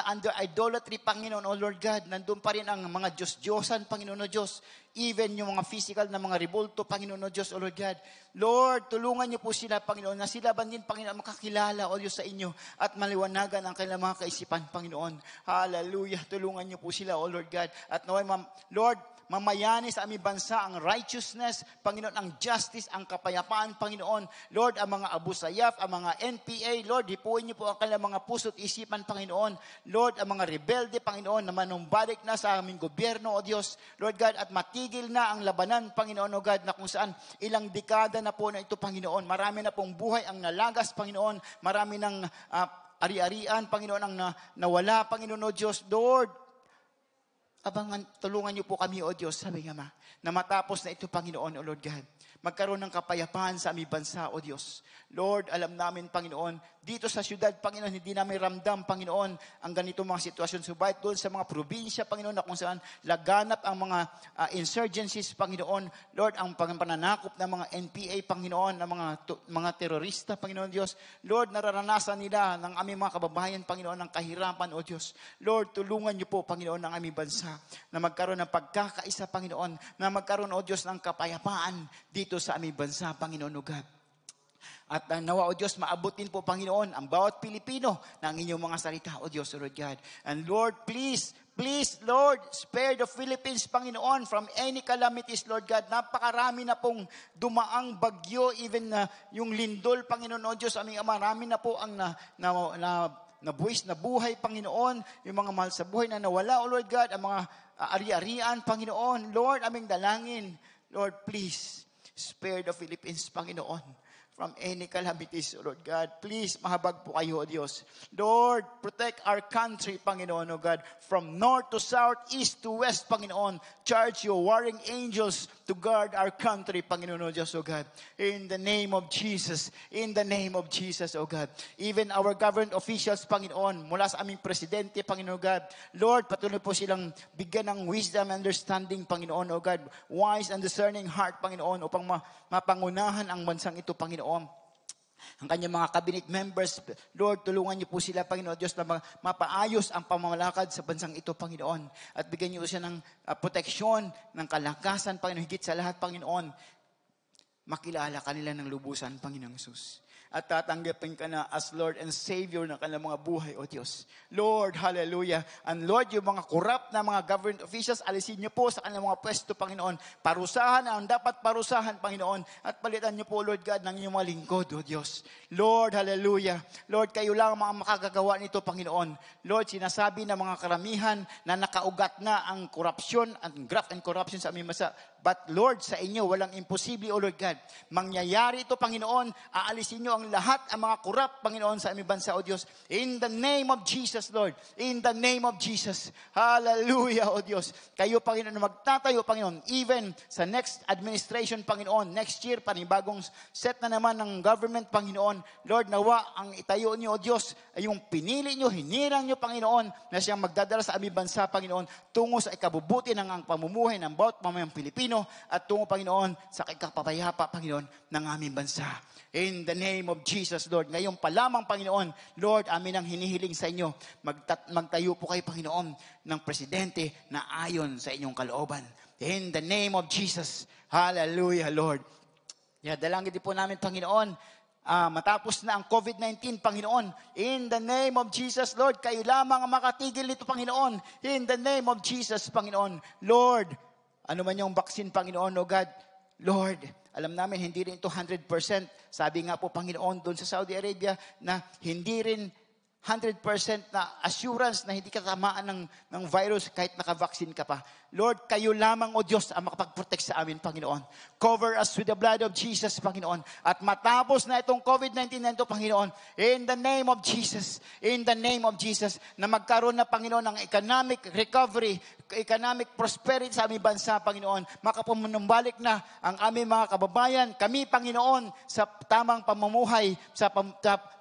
Speaker 3: under idolatry, Panginoon, O Lord God, nandun pa rin ang mga Diyos-Diyosan, Panginoon, O Diyos, even yung mga physical na mga rebulto, Panginoon, O Diyos, O Lord God. Lord, tulungan niyo po sila, Panginoon, na sila ba din, Panginoon, makakilala, O Diyos, sa inyo at maliwanagan ang kanilang mga kaisipan, Panginoon. Hallelujah. Tulungan niyo po sila, O Lord God. At naway, Lord, mamayani sa aming bansa ang righteousness, Panginoon, ang justice, ang kapayapaan, Panginoon. Lord, ang mga Abu Sayyaf, ang mga NPA, Lord, hipuin niyo po ang kanilang mga puso't isipan, Panginoon. Lord, ang mga rebelde, Panginoon, na manumbalik na sa aming gobyerno, O Diyos, Lord God, at matigil na ang labanan, Panginoon, O God, na kung saan ilang dekada na po na ito, Panginoon. Marami na pong buhay ang nalagas, Panginoon. Marami ng ari-arian, Panginoon, ang nawala, Panginoon, O Diyos. Lord, tulungan niyo po kami, O Diyos, sabi nga ma, na matapos na ito, Panginoon, O Lord God, magkaroon ng kapayapaan sa aming bansa, O Diyos. Lord, alam namin, Panginoon, dito sa syudad, Panginoon, hindi namin ramdam, Panginoon, ang ganito mga sitwasyon. Subayt doon sa mga probinsya, Panginoon, na kung saan laganap ang mga insurgencies, Panginoon. Lord, ang pananakop ng mga NPA, Panginoon, ng mga terorista, Panginoon Diyos. Lord, nararanasan nila ng aming mga kababayan, Panginoon, ng kahirapan, O Diyos. Lord, tulungan niyo po, Panginoon, ng aming bansa na magkaroon ng pagkakaisa, Panginoon, na magkaroon, O Diyos, ng kapayapaan dito sa aming bansa, Panginoon, O God. At nawa, O Diyos, maabutin po, Panginoon, ang bawat Pilipino ng inyong mga salita, O Diyos, O Lord God. And Lord, please, Lord, spare the Philippines, Panginoon, from any calamities, Lord God. Napakarami na pong dumaang bagyo, even yung lindol, Panginoon, O Diyos, aming marami na po ang nabuwis na buhay, Panginoon, yung mga mahal sa buhay na nawala, O Lord God, ang mga ari-arian, Panginoon. Lord, aming dalangin, Lord, please, spare the Philippines, Panginoon, from any calamities, O Lord God. Please, mahabag po kayo, O Diyos. Lord, protect our country, Panginoon, O God, from north to south, east to west, Panginoon. Charge your warring angels to guard our country, Panginoon, O Diyos, O God. In the name of Jesus, O God. Even our government officials, Panginoon, mula sa aming presidente, Panginoon, O God. Lord, patuloy po silang bigyan ng wisdom and understanding, Panginoon, O God. Wise and discerning heart, Panginoon, upang mapangunahan ang bansang ito, Panginoon. Ang kanyang mga cabinet members, Lord, tulungan niyo po sila, Panginoon Diyos, na mapaayos ang pamamalakad sa bansang ito, Panginoon. At bigyan niyo siya ng proteksyon, ng kalakasan, Panginoon, higit sa lahat, Panginoon. Makilala kanila ng lubusan, Panginoong Jesus. at tatanggapin ka na as Lord and Savior ng kanilang mga buhay, O Diyos. Lord, hallelujah. And Lord, yung mga corrupt na mga government officials, alisin niyo po sa kanilang mga pwesto, Panginoon. Parusahan ang dapat parusahan, Panginoon. At palitan niyo po, Lord God, ng inyong mga lingkod, O Diyos. Lord, hallelujah. Lord, kayo lang ang mga makagagawa nito, Panginoon. Lord, sinasabi ng mga karamihan na nakaugat na ang korupsyon, ang graft and corruption sa aming bansa. But Lord, sa inyo, walang imposible, O Lord God. Mangyayari ito, Panginoon. Aalisin niyo ang lahat, ang mga corrupt, Panginoon, sa aming bansa, O Diyos. In the name of Jesus, Lord. In the name of Jesus. Hallelujah, O Diyos. Kayo, Panginoon, magtatayo, Panginoon. Even sa next administration, Panginoon. Next year, panibagong set na naman ng government, Panginoon. Lord, nawa ang itayo niyo, O Diyos, ay yung pinili niyo, hinirang niyo, Panginoon, na siyang magdadala sa aming bansa, Panginoon, tungo sa ikabubuti ng ang pamumuhay ng bawat mamayang Pilipino at tungo, Panginoon, sa ikapapayapa, Panginoon, ng aming bansa. In the name of Jesus, Lord. Ngayon pa lamang, Panginoon, Lord, amin ang hinihiling sa inyo. Magtayo po kayo, Panginoon, ng presidente na ayon sa inyong kalooban. In the name of Jesus. Hallelujah, Lord. Dalangin din po namin, Panginoon, matapos na ang COVID-19, Panginoon, in the name of Jesus, Lord, kayo lamang ang makatigil nito, Panginoon. In the name of Jesus, Panginoon. Lord, ano man yung vaccine, Panginoon, O God, Lord, alam namin, hindi rin ito 100%. Sabi nga po, Panginoon, doon sa Saudi Arabia, na hindi rin 100% na assurance na hindi ka tamaan ng virus kahit nakavaccine ka pa. Lord, kayo lamang, O Diyos, ang makapag-protect sa amin, Panginoon. Cover us with the blood of Jesus, Panginoon. At matapos na itong COVID-19 na ito, Panginoon, in the name of Jesus, na magkaroon na, Panginoon, ng economic recovery, economic prosperity sa aming bansa, Panginoon. Makapamunumbalik na ang aming mga kababayan, kami, Panginoon, sa tamang pamumuhay, sa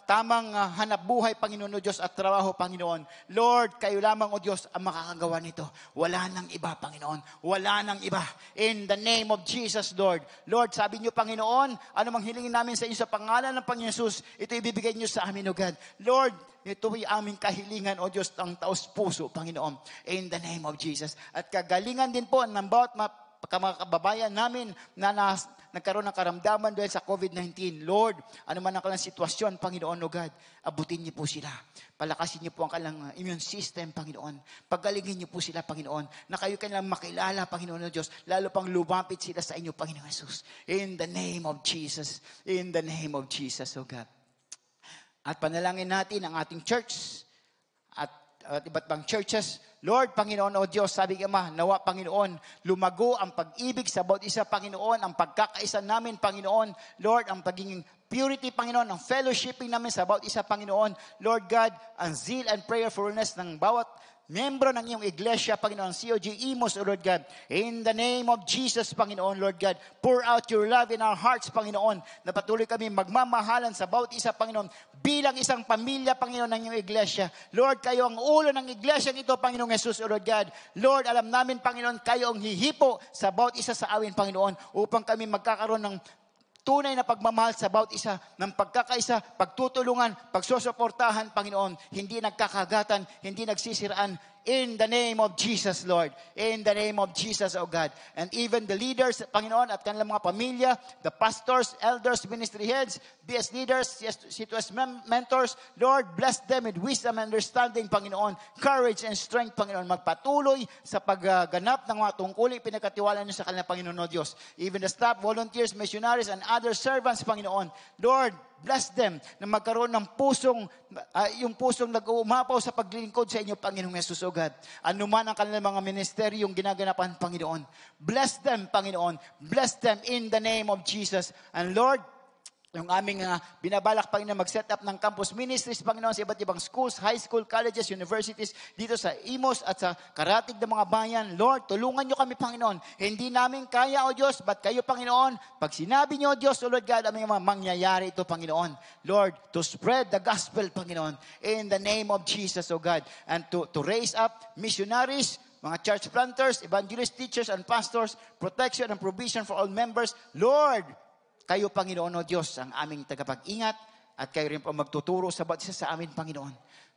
Speaker 3: tamang hanap buhay, Panginoon, O Diyos, at trabaho, Panginoon. Lord, kayo lamang, O Diyos, ang makakagawa nito. Wala nang iba, Panginoon. Wala nang iba. In the name of Jesus, Lord. Lord, sabi niyo, Panginoon, ano mang hilingin namin sa inyo sa pangalan ng Panginoon Jesus, ito ibibigay niyo sa amin, O God. Lord, ito ay aming kahilingan, O Diyos, ang taos puso, Panginoon. In the name of Jesus. At kagalingan din po ng bawat mga kababayan namin na nagkaroon ng karamdaman dahil sa COVID-19. Lord, ano man ang kanilang sitwasyon, Panginoon, O God, abutin niyo po sila. Palakasin niyo po ang kanilang immune system, Panginoon. Paggalingin niyo po sila, Panginoon, na kayo kanilang makilala, Panginoon, O Diyos, lalo pang lumapit sila sa inyo, Panginoon Jesus. In the name of Jesus. In the name of Jesus, O God. At panalangin natin ang ating church at iba't ibang churches. Lord, Panginoon, O Diyos, sabi ka, nawa, Panginoon, lumago ang pag-ibig sa bawat isa, Panginoon, ang pagkakaisa namin, Panginoon, Lord, ang pagiging purity, Panginoon, ang fellowshipping namin sa bawat isa, Panginoon, Lord God, ang zeal and prayerfulness ng bawat membro ng iyong iglesia, Panginoon, COG Imos, O Lord God. In the name of Jesus, Panginoon, Lord God, pour out your love in our hearts, Panginoon, na patuloy kami magmamahalan sa bawat isa, Panginoon, bilang isang pamilya, Panginoon, ng iyong iglesia. Lord, kayo ang ulo ng iglesia ito, Panginoong Jesus, O Lord God. Lord, alam namin, Panginoon, kayo ang hihipo sa bawat isa sa amin, Panginoon, upang kami magkakaroon ng tunay na pagmamahal sa bawat isa, ng pagkakaisa, pagtutulungan, pagsusuportahan, Panginoon, hindi nagkakagatan, hindi nagsisiraan, in the name of Jesus, Lord. In the name of Jesus, O God. And even the leaders, Panginoon, at kanilang mga pamilya, the pastors, elders, ministry heads, BS leaders, C2S mentors, Lord, bless them with wisdom and understanding, Panginoon, courage and strength, Panginoon, magpatuloy sa pagganap ng mga tungkulin pinagkatiwala niyo sa kanilang Panginoon, O Diyos. Even the staff, volunteers, missionaries, and other servants, Panginoon, Lord, bless them na magkaroon ng yung pusong nag-uumapaw sa paglilingkod sa inyo, Panginoong Jesus, O God. Ano man ang kanilang mga ministeryong ginaganapan, Panginoon. Bless them, Panginoon. Bless them in the name of Jesus. And Lord, yung aming binabalak, Panginoon, mag-set up ng campus ministries, Panginoon, sa iba't ibang schools, high school, colleges, universities, dito sa Imos at sa karatig ng mga bayan. Lord, tulungan niyo kami, Panginoon. Hindi namin kaya, O Diyos, but kayo, Panginoon, pag sinabi niyo, O Diyos, O Lord God, aming mga mangyayari ito, Panginoon. Lord, to spread the gospel, Panginoon, in the name of Jesus, O God, and to raise up missionaries, mga church planters, evangelists, teachers, and pastors, protection and provision for all members. Lord, kayo, Panginoon, O Diyos, ang aming tagapag-ingat at kayo rin po magtuturo sa bawat isa sa amin, Panginoon.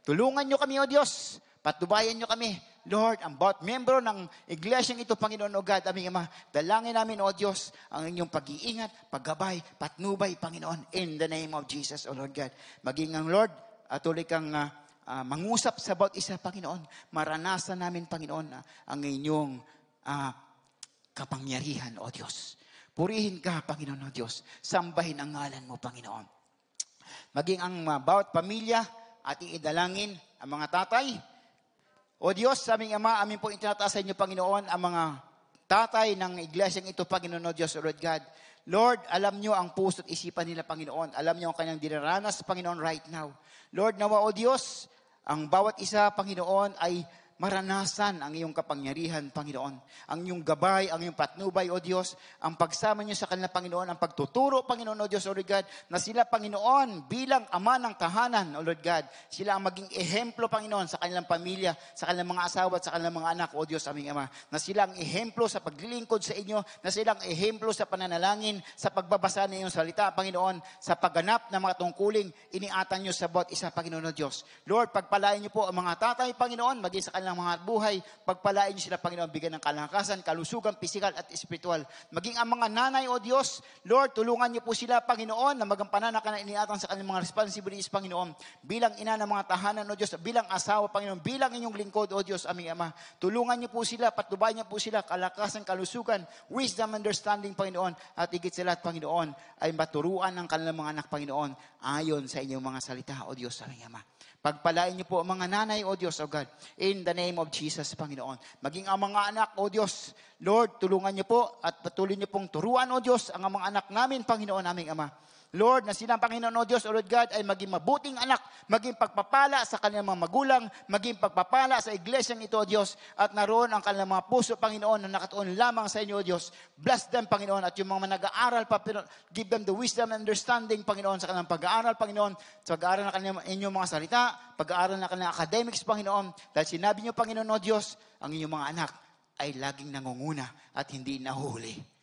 Speaker 3: Tulungan niyo kami, O Diyos, Patnubayan nyo kami, Lord, ang bawat membro ng iglesyang ito, Panginoon, O God, aming Ama, dalangin namin, O Diyos, ang inyong pag-iingat, paggabay, patnubay, Panginoon, in the name of Jesus, O Lord God. Maging ang Lord, tuloy kang mangusap sa bawat isa, Panginoon. Maranasan namin, Panginoon, ang inyong kapangyarihan, O Diyos. Purihin ka, Panginoon, O Diyos. Sambahin ang ngalan mo, Panginoon. Maging ang bawat pamilya, ating idalangin ang mga tatay. O Diyos, aming Ama, amin po itinataas sa inyo, Panginoon, ang mga tatay ng iglesyang ito, Panginoon, O Diyos, O Lord God. Lord, alam nyo ang puso't isipan nila, Panginoon. Alam nyo ang kanyang dinaranas, Panginoon, right now. Lord, nawa, O Diyos, ang bawat isa, Panginoon, ay maranasan ang iyong kapangyarihan, Panginoon. Ang iyong gabay, ang iyong patnubay, O Diyos, ang pagsama niyo sa kanila, Panginoon, ang pagtuturo, Panginoon, O Diyos, O Lord God, na sila, Panginoon, bilang ama ng tahanan, O Lord God, sila ang maging ehemplo, Panginoon, sa kanilang pamilya, sa kanilang mga asawa at sa kanilang mga anak, O Diyos, aming Ama, na sila ang ehemplo sa paglilingkod sa inyo, na sila ang ehemplo sa pananalangin, sa pagbabasa ng iyong salita, Panginoon, sa pagganap ng mga tungkuling iniatan niyo sa bawat isa, Panginoon, O Diyos. Lord, pagpalain niyo po ang mga tatay, Panginoon, maging sa ng mga buhay, pagpalain niyo sila, Panginoon, bigyan ng kalakasan, kalusugan, pisikal at espiritual. Maging ang mga nanay, O Diyos, Lord, tulungan niyo po sila, Panginoon, na magampanan na iniatang sa kanilang mga responsibilities, Panginoon, bilang ina ng mga tahanan, O Diyos, bilang asawa, Panginoon, bilang inyong lingkod, O Diyos, aming Ama. Tulungan niyo po sila, patnubayan niyo po sila, kalakasan, kalusugan, wisdom, understanding, Panginoon, at higit sa lahat, Panginoon, ay maturuan ng kanilang mga anak, Panginoon, ayon sa inyong mga salita, O Diyos, aming Ama. Pagpalain niyo po ang mga nanay, O Diyos, O God, in the name of Jesus, Panginoon. Maging ang mga anak, O Diyos, Lord, tulungan niyo po at patuloy niyo pong turuan, O Diyos, ang mga anak namin, Panginoon, aming Ama. Lord, na silang Panginoon, O Diyos, O Lord God, ay maging mabuting anak, maging pagpapala sa kanilang mga magulang, maging pagpapala sa iglesyang ito, O Diyos, at naroon ang kanilang mga puso, Panginoon, na nakatuon lamang sa inyo, O Diyos. Bless them, Panginoon, at yung mga nag-aaral, give them the wisdom and understanding, Panginoon, sa kanilang pag-aaral, Panginoon, sa pag-aaral na kanilang inyong mga salita, pag-aaral na kanilang academics, Panginoon, dahil sinabi niyo, Panginoon, O Diyos, ang inyong mga anak ay laging nangunguna at hindi nahuli.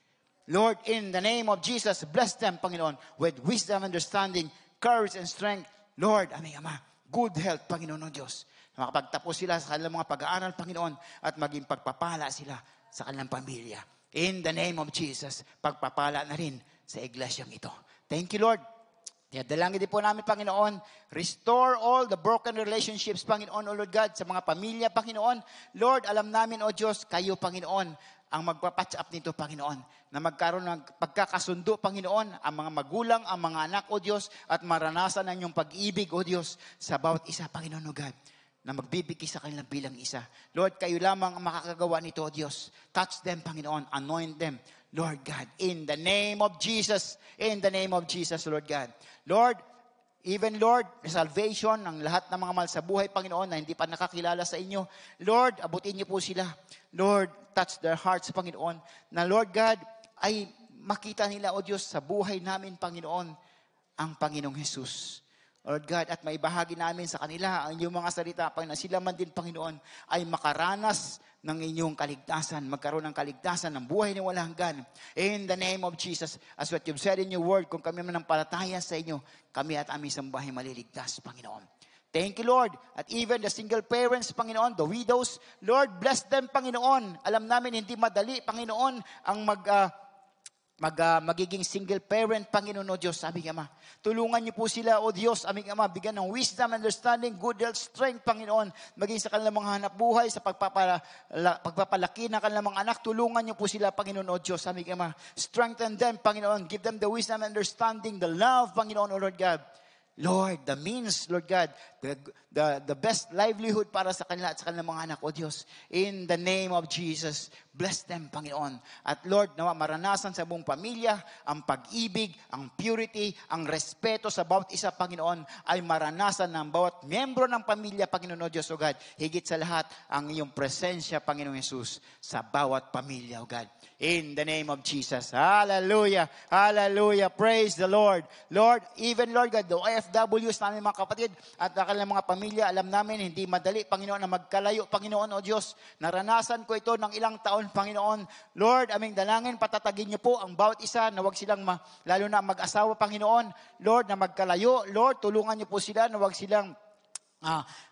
Speaker 3: Lord, in the name of Jesus, bless them, Panginoon, with wisdom, understanding, courage, and strength. Lord, aming Ama, good health, Panginoon, O Diyos. Makapagtapos sila sa kanilang mga pag-aaral, Panginoon, at maging pagpapala sila sa kanilang pamilya. In the name of Jesus, pagpapala na rin sa iglesyang ito. Thank you, Lord. Dalangin din po namin, Panginoon, restore all the broken relationships, Panginoon, O Lord God, sa mga pamilya, Panginoon. Lord, alam namin, O Diyos, kayo, Panginoon, ang magpapatch up nito, Panginoon, na magkaroon ng pagkakasundo, Panginoon, ang mga magulang, ang mga anak, O Diyos, at maranasan ang iyong pag-ibig, O Diyos, sa bawat isa, Panginoon, O God, na magbibigay sa kanilang bilang isa. Lord, kayo lamang ang makakagawa nito, O Diyos. Touch them, Panginoon, anoint them, Lord God, in the name of Jesus, Lord God. Lord, even Lord, salvation ng lahat ng mga mahal sa buhay, Panginoon, na hindi pa nakakilala sa inyo. Lord, abutin niyo po sila. Lord, touch their hearts, Panginoon, na Lord God, ay makita nila, O Diyos, sa buhay namin, Panginoon, ang Panginoong Jesus. Lord God, at maibahagi namin sa kanila ang inyong mga salita, Panginoon, sila man din, Panginoon, ay makaranas ng inyong kaligtasan, magkaroon ng kaligtasan ng buhay na walang hanggan. In the name of Jesus, as what you've said in your word, kung kami manampalataya sa inyo, kami at aming sambahay maliligtas, Panginoon. Thank you, Lord. At even the single parents, Panginoon, the widows, Lord, bless them, Panginoon. Alam namin, hindi madali, Panginoon, ang magiging single parent, Panginoon, O Diyos, aming Ama. Tulungan niyo po sila, O Diyos, aming Ama, bigyan ng wisdom, understanding, good health, strength, Panginoon, maging sa kanilang mga hanap buhay, sa pagpapalaki ng kanilang mga anak, tulungan niyo po sila, Panginoon, O Diyos, aming Ama. Strengthen them, Panginoon, give them the wisdom, understanding, the love, Panginoon, O Lord God. Lord, the means, Lord God, the best livelihood para sa kanila at sa kanilang mga anak, O Diyos. In the name of Jesus, bless them, Panginoon. At Lord, nawa maranasan sa buong pamilya, ang pag-ibig, ang purity, ang respeto sa bawat isa, Panginoon, ay maranasan ng bawat miyembro ng pamilya, Panginoon, O Diyos, O God. Higit sa lahat, ang iyong presensya, Panginoon Jesus, sa bawat pamilya, O God. In the name of Jesus. Hallelujah. Hallelujah. Praise the Lord. Lord, even Lord God, the OFWs namin mga kapatid at kanilang mga pamilya, alam namin, hindi madali, Panginoon, na magkalayo, Panginoon, O Diyos. Naranasan ko ito ng ilang taon, Panginoon. Lord, aming dalangin, patatagin niyo po ang bawat isa na wag silang, lalo na mag-asawa, Panginoon. Lord, na magkalayo. Lord, tulungan niyo po sila na wag silang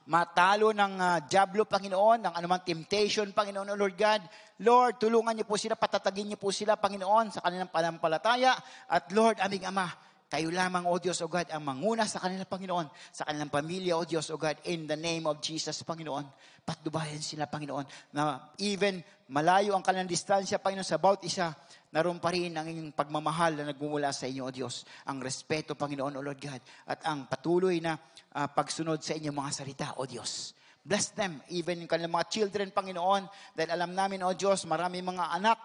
Speaker 3: matalo ng diablo, Panginoon, ng anumang temptation, Panginoon, O Lord God. Lord, tulungan niyo po sila, patatagin niyo po sila, Panginoon, sa kanilang panampalataya. At Lord, aming Ama, kayo lamang, O Diyos, O God, ang manguna sa kanilang Panginoon, sa kanilang pamilya, O Diyos, O God, in the name of Jesus, Panginoon. Patnubayan sila, Panginoon, na even malayo ang kanilang distansya, Panginoon, sa bawat isa, naroon pa rin ang inyong pagmamahal na nagmumula sa inyo, O Diyos. Ang respeto, Panginoon, O Lord God, at ang patuloy na pagsunod sa inyong mga salita, O Diyos. Bless them, even yung kanilang mga children, Panginoon, dahil alam namin, O Diyos, marami mga anak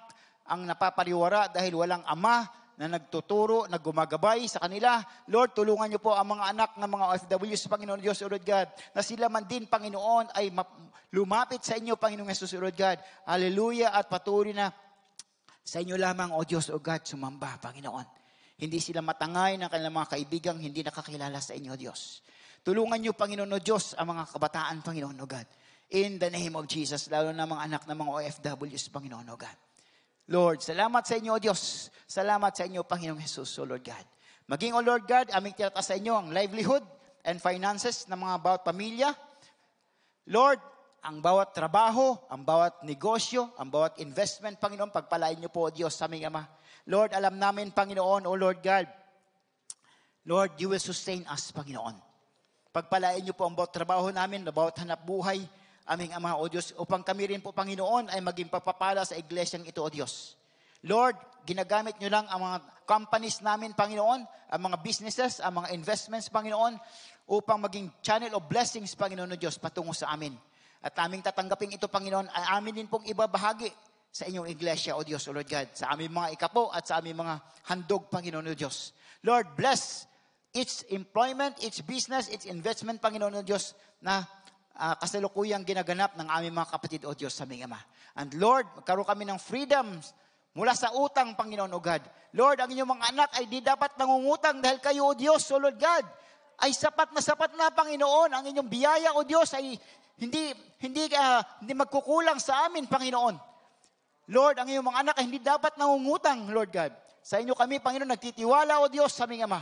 Speaker 3: ang napapariwara dahil walang ama na nagtuturo, na gumagabay sa kanila. Lord, tulungan niyo po ang mga anak ng mga OFWs, Panginoon Diyos, O Lord God, na sila man din, Panginoon, ay lumapit sa inyo, Panginoong Jesus, O Lord God. Hallelujah, at patuloy na sa inyo lamang, O Diyos, O God, sumamba, Panginoon. Hindi sila matangay ng kanilang mga kaibigang hindi nakakilala sa inyo, Diyos. Tulungan niyo, Panginoon, O Diyos, ang mga kabataan, Panginoon, O God. In the name of Jesus, lalo na mga anak ng mga OFWs, Panginoon, O God. Lord, salamat sa inyo, O Diyos. Salamat sa inyo, Panginoong Jesus, O Lord God. Maging, O Lord God, aming tinataas sa inyo ang livelihood and finances ng mga bawat pamilya. Lord, ang bawat trabaho, ang bawat negosyo, ang bawat investment, Panginoon, pagpalain niyo po, O Diyos, sa aming Ama. Lord, alam namin, Panginoon, O Lord God, Lord, you will sustain us, Panginoon. Pagpalain niyo po ang bawat trabaho namin, ang bawat hanap buhay, aming Ama, O Diyos, upang kami rin po, Panginoon, ay maging papapala sa iglesyang ito, O Diyos. Lord, ginagamit niyo lang ang mga companies namin, Panginoon, ang mga businesses, ang mga investments, Panginoon, upang maging channel of blessings, Panginoon, O Diyos, patungo sa amin. At aming tatanggapin ito, Panginoon, ay amin din pong ibabahagi sa inyong iglesia, O Diyos, O Lord God, sa aming mga ikapo at sa aming mga handog, Panginoon, O Diyos. Lord, bless each employment, each business, each investment, Panginoon, O Diyos, na kasalukuyang ginaganap ng aming mga kapatid, O Diyos, sa aming Ama. And Lord, magkaroon kami ng freedom mula sa utang, Panginoon, O God. Lord, ang inyong mga anak ay di dapat nangungutang dahil kayo, O Diyos, O Lord God, ay sapat na, Panginoon. Ang inyong biyaya, O Diyos, ay hindi magkukulang sa amin, Panginoon. Lord, ang iyong mga anak ay hindi dapat nangungutang, Lord God. Sa inyo kami, Panginoon, nagtitiwala, O Diyos, sa aming Ama.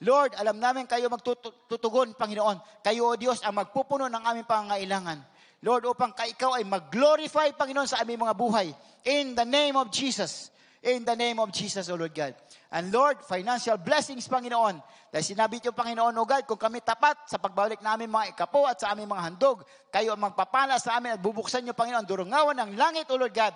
Speaker 3: Lord, alam namin kayo magtutugon, Panginoon. Kayo, O Diyos, ang magpupuno ng aming pangangailangan. Lord, upang ikaw ay mag-glorify, Panginoon, sa aming mga buhay. In the name of Jesus. In the name of Jesus, O Lord God. And Lord, financial blessings, Panginoon. Dahil sinabi niyo, Panginoon, O God, kung kami tapat sa pagbalik namin mga ikapo at sa aming mga handog, kayo ang magpapala sa amin at bubuksan niyo, Panginoon, durungawan ng langit, O Lord God.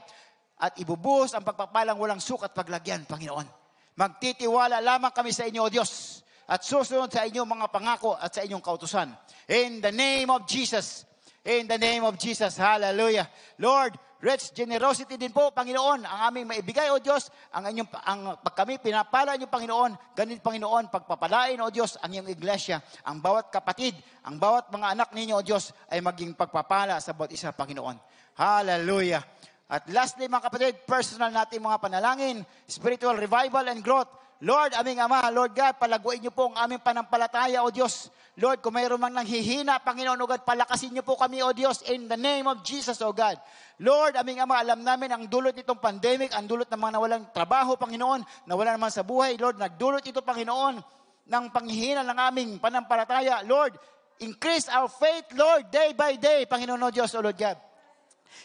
Speaker 3: At ibubuhos ang pagpapalang walang sukat paglagyan, Panginoon. Magtitiwala lamang kami sa inyo, O Diyos. At susunod sa inyong mga pangako at sa inyong kautusan. In the name of Jesus. In the name of Jesus. Hallelujah. Lord, rich generosity din po, Panginoon, ang aming maibigay, O Diyos. Pag kami pinapala niyo, Panginoon, ganit, Panginoon, pagpapalain, O Diyos, ang iyong iglesia, ang bawat kapatid, ang bawat mga anak ninyo, O Diyos, ay maging pagpapala sa bawat isa, Panginoon. Hallelujah. At lastly, mga kapatid, personal natin mga panalangin, spiritual revival and growth. Lord, aming Ama, Lord God, palaguin niyo po ang aming panampalataya, O Diyos. Lord, kung mayroon mang nanghihina, Panginoon, O God, palakasin niyo po kami, O Diyos, in the name of Jesus, O God. Lord, aming Ama, alam namin ang dulot nitong pandemic, ang dulot ng mga nawalang trabaho, Panginoon, nawala naman sa buhay. Lord, nagdulot ito, Panginoon, ng panghihina ng aming panampalataya. Lord, increase our faith, Lord, day by day, Panginoon, O Diyos, O Lord God.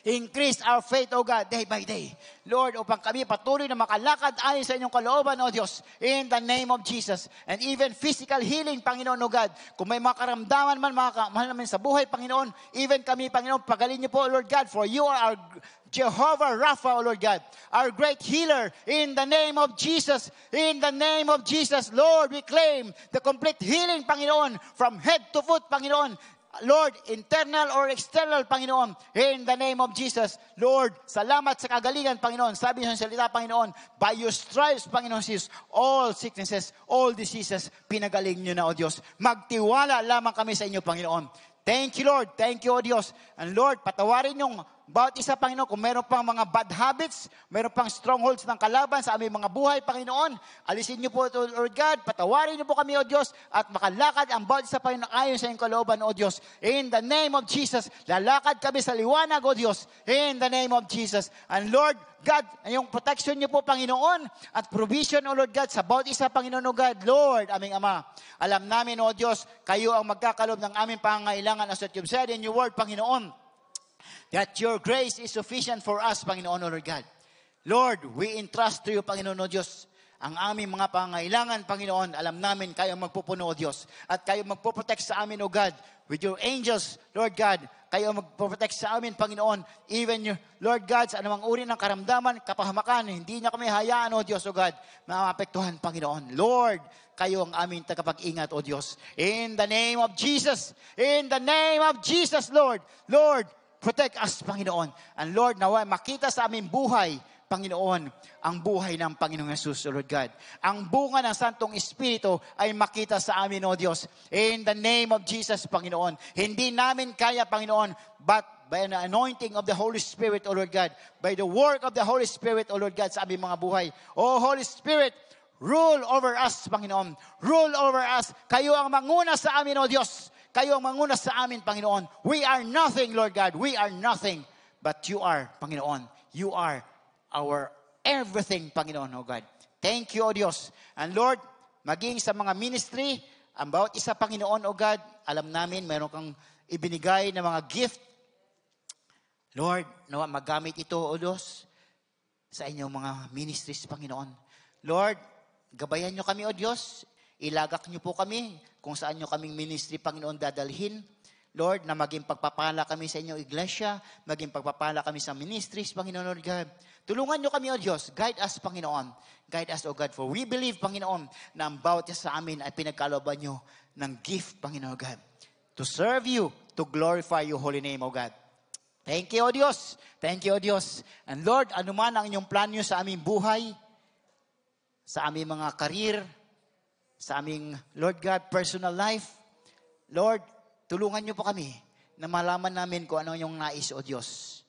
Speaker 3: Increase our faith, O God, day by day. Lord, upang kami patuloy na makalakad ayon sa inyong kalooban, O Diyos, in the name of Jesus. And even physical healing, Panginoon, O God. Kung may mga karamdaman man, mga mahal namin sa buhay, Panginoon, even kami, Panginoon, pagalin niyo po, Lord God, for you are our Jehovah Rapha, O Lord God, our great healer, in the name of Jesus. In the name of Jesus, Lord, we claim the complete healing, Panginoon, from head to foot, Panginoon. Lord, internal or external, Panginoon, in the name of Jesus. Lord, salamat sa kagalingan, Panginoon. Sabi sa salita, Panginoon, by your stripes, Panginoon Jesus, all sicknesses, all diseases, pinagaling niyo na, O Diyos. Magtiwala lamang kami sa inyo, Panginoon. Thank you, Lord. Thank you, O Diyos. And Lord, patawarin yung bawat isa, Panginoon, kung meron pang mga bad habits, meron pang strongholds ng kalaban sa aming mga buhay, Panginoon, alisin niyo po ito, Lord God, patawarin niyo po kami, O Diyos, at makalakad ang bawat isa, Panginoon, ayon sa iyong kalooban, O Diyos. In the name of Jesus, lalakad kami sa liwanag, O Diyos. In the name of Jesus. And Lord God, yung protection niyo po, Panginoon, at provision, O Lord God, sa bawat isa, Panginoon, O God, Lord, aming Ama. Alam namin, O Diyos, kayo ang magkakalob ng aming pangangailangan, as what you've said in your word, Panginoon, that your grace is sufficient for us, Panginoon, O Lord God. Lord, we entrust to you, Panginoon, O Diyos, ang aming mga pangangailangan, Panginoon. Alam namin, kayo magpupuno, O Diyos, at kayo magpoprotect sa amin, O God, with your angels, Lord God. Kayo magpoprotect sa amin, Panginoon. Even, Lord God, sa anumang uri ng karamdaman, kapahamakan, hindi niya kami hayaan, O Diyos, O God, na maapektuhan, Panginoon. Lord, kayo ang aming tagapag-ingat, O Diyos. In the name of Jesus, in the name of Jesus, Lord, Lord, protect us, Panginoon. And Lord, nawa makita sa aming buhay, Panginoon, ang buhay ng Panginoong Jesus, O Lord God. Ang bunga ng Santong Espiritu ay makita sa amin, O Diyos. In the name of Jesus, Panginoon. Hindi namin kaya, Panginoon, but by the anointing of the Holy Spirit, O Lord God, by the work of the Holy Spirit, O Lord God, sa aming mga buhay. O Holy Spirit, rule over us, Panginoon. Rule over us. Kayo ang manguna sa amin, O Diyos. Kayo ang manguna sa amin, Panginoon. We are nothing, Lord God. We are nothing. But you are, Panginoon. You are our everything, Panginoon, O God. Thank you, O Diyos. And Lord, maging sa mga ministry, ang bawat isa, Panginoon, O God, alam namin, mayroon kang ibinigay na mga gift. Lord, nawa magamit ito, O Diyos, sa inyong mga ministries, Panginoon. Lord, gabayan nyo kami, O Diyos. Ilagak nyo po kami kung saan nyo kaming ministry, Panginoon, dadalhin. Lord, na maging pagpapala kami sa inyong iglesia, maging pagpapala kami sa ministries, Panginoon, Lord God. Tulungan nyo kami, O Diyos. Guide us, Panginoon. Guide us, O God. For we believe, Panginoon, na ang bawat isa sa amin ay pinagkalooban nyo ng gift, Panginoon, God. To serve you, to glorify your holy name, O God. Thank you, O Diyos. Thank you, O Diyos. And Lord, anuman ang inyong plan nyo sa aming buhay, sa aming mga career, sa aming, Lord God, personal life, Lord, tulungan niyo po kami na malaman namin kung ano yung nais, O Diyos.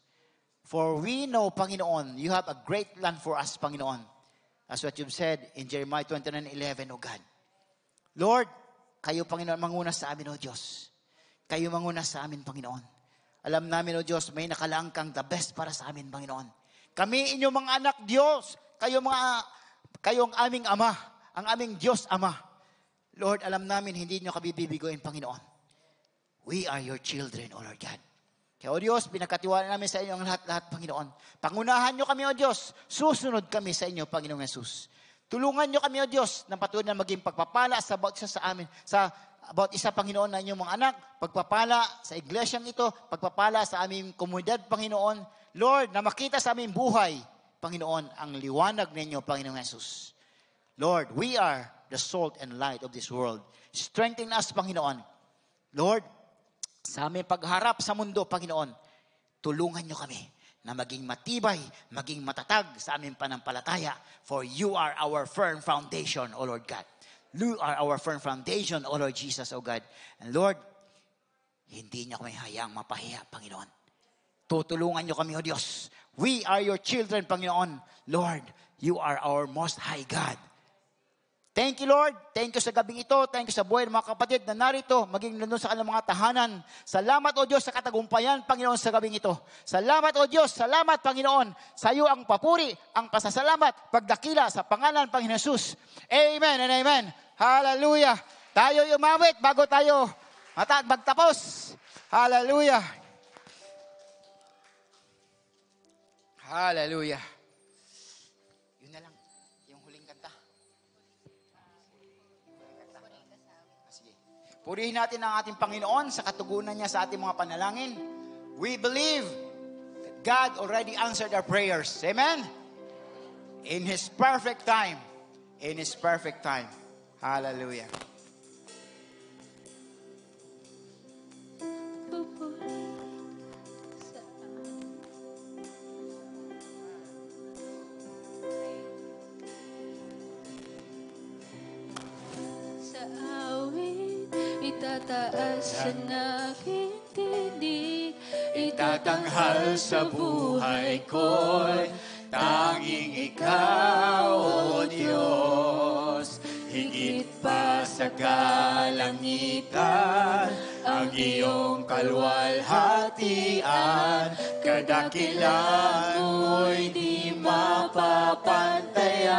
Speaker 3: For we know, Panginoon, you have a great plan for us, Panginoon. As what you've said in Jeremiah 29:11, O God. Lord, kayo, Panginoon, manguna sa amin, O Diyos. Kayo manguna sa amin, Panginoon. Alam namin, O Diyos, may nakalaang kang the best para sa amin, Panginoon. Kami, inyong mga anak, Diyos. Kayo ang aming Ama, ang aming Diyos, Ama. Lord, alam namin, hindi nyo kami bibigoyin, Panginoon. We are your children, O Lord God. Kaya, O Diyos, pinagkatiwala namin sa inyo ang lahat-lahat, Panginoon. Pangunahan nyo kami, O Diyos. Susunod kami sa inyo, Panginoong Jesus. Tulungan nyo kami, O Diyos, na patuloy na maging pagpapala sa bawat isa sa amin, sa bawat isa, Panginoon, na inyong mga anak, pagpapala sa iglesyang ito, pagpapala sa aming komunidad, Panginoon. Lord, na makita sa aming buhay, Panginoon, ang liwanag ninyo, Panginoong Jesus. Lord, we are the salt and light of this world. Strengthen us, Panginoon. Lord, sa aming pagharap sa mundo, Panginoon, tulungan nyo kami na maging matibay, maging matatag sa aming panampalataya. For you are our firm foundation, O Lord God. You are our firm foundation, O Lord Jesus, O God. And Lord, hindi nyo kami hayang mapahiya, Panginoon. Tutulungan nyo kami, O Diyos. We are your children, Panginoon. Lord, you are our most high God. Thank you, Lord. Thank you sa gabing ito. Thank you sa buhay ng mga kapatid na narito, maging nandun sa kanilang mga tahanan. Salamat, O Diyos, sa katagumpayan, Panginoon, sa gabing ito. Salamat, O Diyos. Salamat, Panginoon. Sa iyo ang papuri, ang pasasalamat, pagdakila sa pangalan, Panginoon Jesus. Amen and amen. Hallelujah. Tayo umawit bago tayo magtapos. Hallelujah. Hallelujah. Yun na lang. Yung huling kanta. Sige. Purihin natin ang ating Panginoon sa katugunan niya sa ating mga panalangin. We believe that God already answered our prayers. Amen? In His perfect time. In His perfect time. Hallelujah.
Speaker 1: Sa awit, itataas ang aking tinig
Speaker 2: itatanghal sa buhay ko'y tanging ikaw, O Diyos. Higit pa sa kalangitan, ang iyong kalwalhatian, kadakilan mo'y di mapapantayan.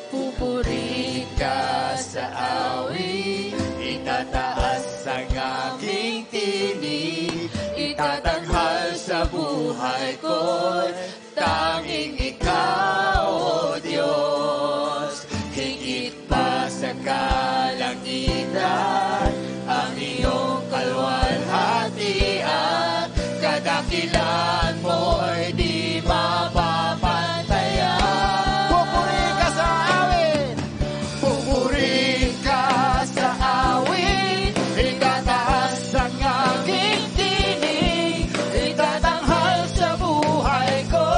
Speaker 2: Pupuri ka sa awit, itataas ang aking tinig, itatanghal sa buhay ko'y tanging ikaw, O Diyos. Higit pa sa kalangitan, ang iyong kalwalhatian, kadakilan mo'y di mapapantayan. Pupuri ka sa awit, pupuri ka sa awit, itataas ang aking tinig, itatanghal sa buhay ko,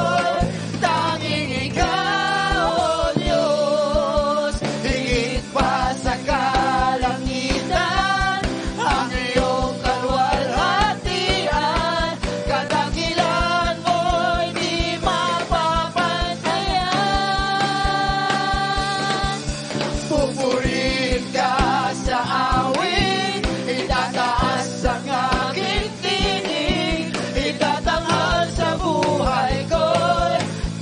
Speaker 2: tanging ikaw, O Diyos. Higit pa sa kalangitan, ang iyong kalwalhatian, kadakilan mo'y di mapapantayan. Pupurihin ka sa awit, itataas ang aking tinig, itatanghal sa buhay ko,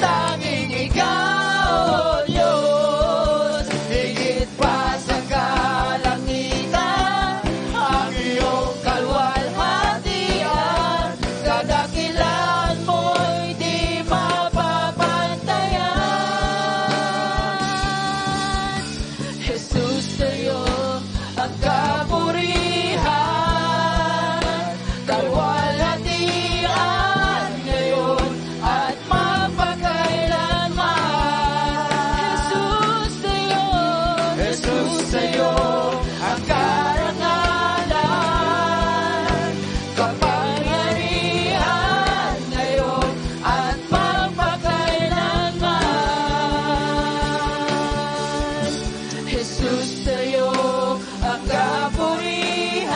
Speaker 2: tanging ikaw, O Diyos. Higit pa sa kalangitan, ang iyong kalwalhatian, kadakilan mo'y di mapapantayan. Jesus, sa'yo ang kapurihan, kalwalhatian ngayon at mapagkailanman. Jesus, sa'yo ang karangalan, kapangyarihan ngayon at mapagkailanman. Jesus, sa'yo ang kapurihan,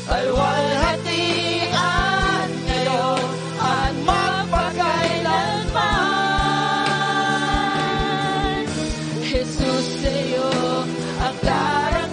Speaker 2: kalwalhatian ngayon at mapagkailanman. Jesus, sa'yo ang karangalan,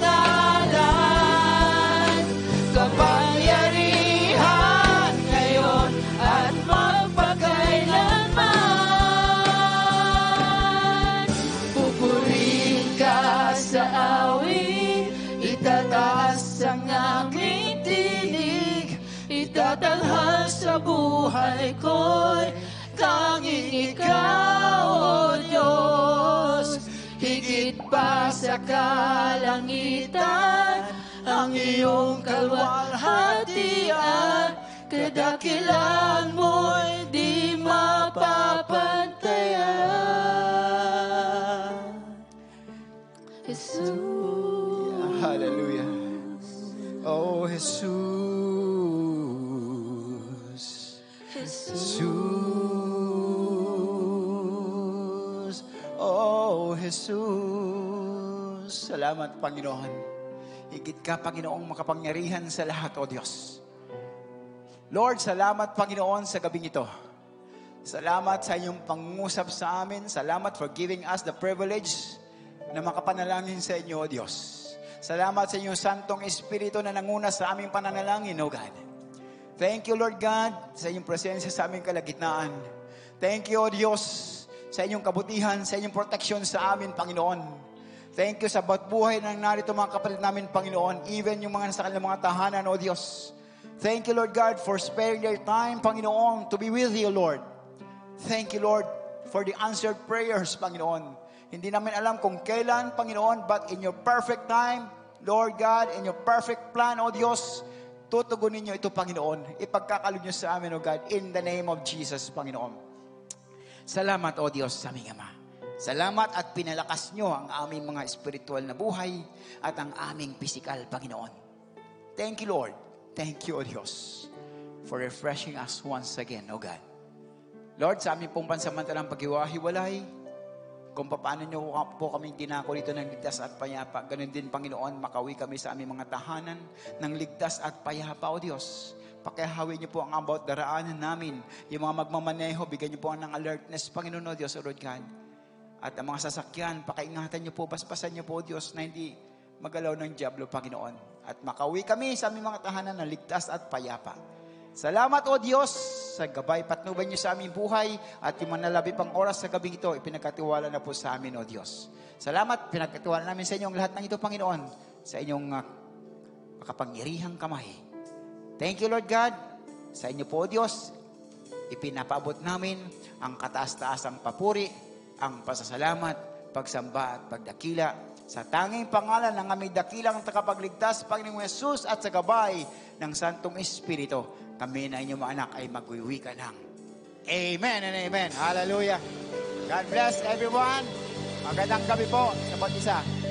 Speaker 2: kapangyarihan ngayon at magpakailanman. Pupurihin ka sa awit, itataas ang aking tinig, itatanghal sa buhay ko'y tanging ikaw, O Diyos. Higit pa sa kalangitan, ang iyong kalwalhatian, kadakilan mo'y di mapapantayan. Jesus.
Speaker 3: Hallelujah. Oh, Jesus. Jesus. Oh, Jesus. Salamat, Panginoon. Higit ka, Panginoong makapangyarihan sa lahat, O Diyos. Lord, salamat, Panginoon, sa gabing ito. Salamat sa inyong pangungusap sa amin. Salamat for giving us the privilege na makapanalangin sa inyo, O Diyos. Salamat sa inyong Santong Espiritu na nanguna sa aming pananalangin, O God. Thank you, Lord God, sa inyong presensya sa aming kalagitnaan. Thank you, O Diyos, sa inyong kabutihan, sa inyong proteksyon sa amin, Panginoon. Thank you sa bawat buhay ng narito mga kapatid namin, Panginoon, even yung mga nasa kanilang mga tahanan, O Diyos. Thank you, Lord God, for sparing their time, Panginoon, to be with you, Lord. Thank you, Lord, for the answered prayers, Panginoon. Hindi namin alam kung kailan, Panginoon, but in your perfect time, Lord God, in your perfect plan, O Diyos, tutugunin niyo ito, Panginoon. Ipagkakalog niyo sa amin, O God, in the name of Jesus, Panginoon. Salamat, O Diyos, sa aming Ama. Salamat at pinalakas niyo ang aming mga espiritual na buhay at ang aming physical, Panginoon. Thank you, Lord. Thank you, O Diyos, for refreshing us once again, O God. Lord, sa aming pong pansamantalang paghiwa-hiwalay, kung paano nyo po kaming tinako dito ng ligtas at payapa. Ganun din, Panginoon, makauwi kami sa aming mga tahanan ng ligtas at payapa, O Diyos. Pakihawi niyo po ang about daraanan namin. Yung mga magmamaneho, bigyan niyo po ng alertness, Panginoon, O Diyos, O Lord God. At ang mga sasakyan, pakiingatan niyo po, basbasan niyo po, O Diyos, na hindi magalaw ng diablo, Panginoon. At makauwi kami sa aming mga tahanan ng ligtas at payapa. Salamat, O Diyos, sa gabay patnubay niyo sa aming buhay at yung manalabi pang oras sa gabi ito, ipinagkatiwala na po sa amin, O Diyos. Salamat, pinagkatiwala namin sa inyong lahat ng ito, Panginoon, sa inyong makapangyarihang kamay. Thank you, Lord God. Sa inyo po, O Diyos, ipinapaabot namin ang kataas-taasang papuri, ang pasasalamat, pagsamba at pagdakila sa tanging pangalan ng aming dakilang takapagligtas, Panginoong Yesus, at sa gabay ng Santong Espiritu, kami na inyong mga anak ay magwiwi ka ng Amen and Amen. Hallelujah. God bless everyone. Magandang gabi po sa bawat isa.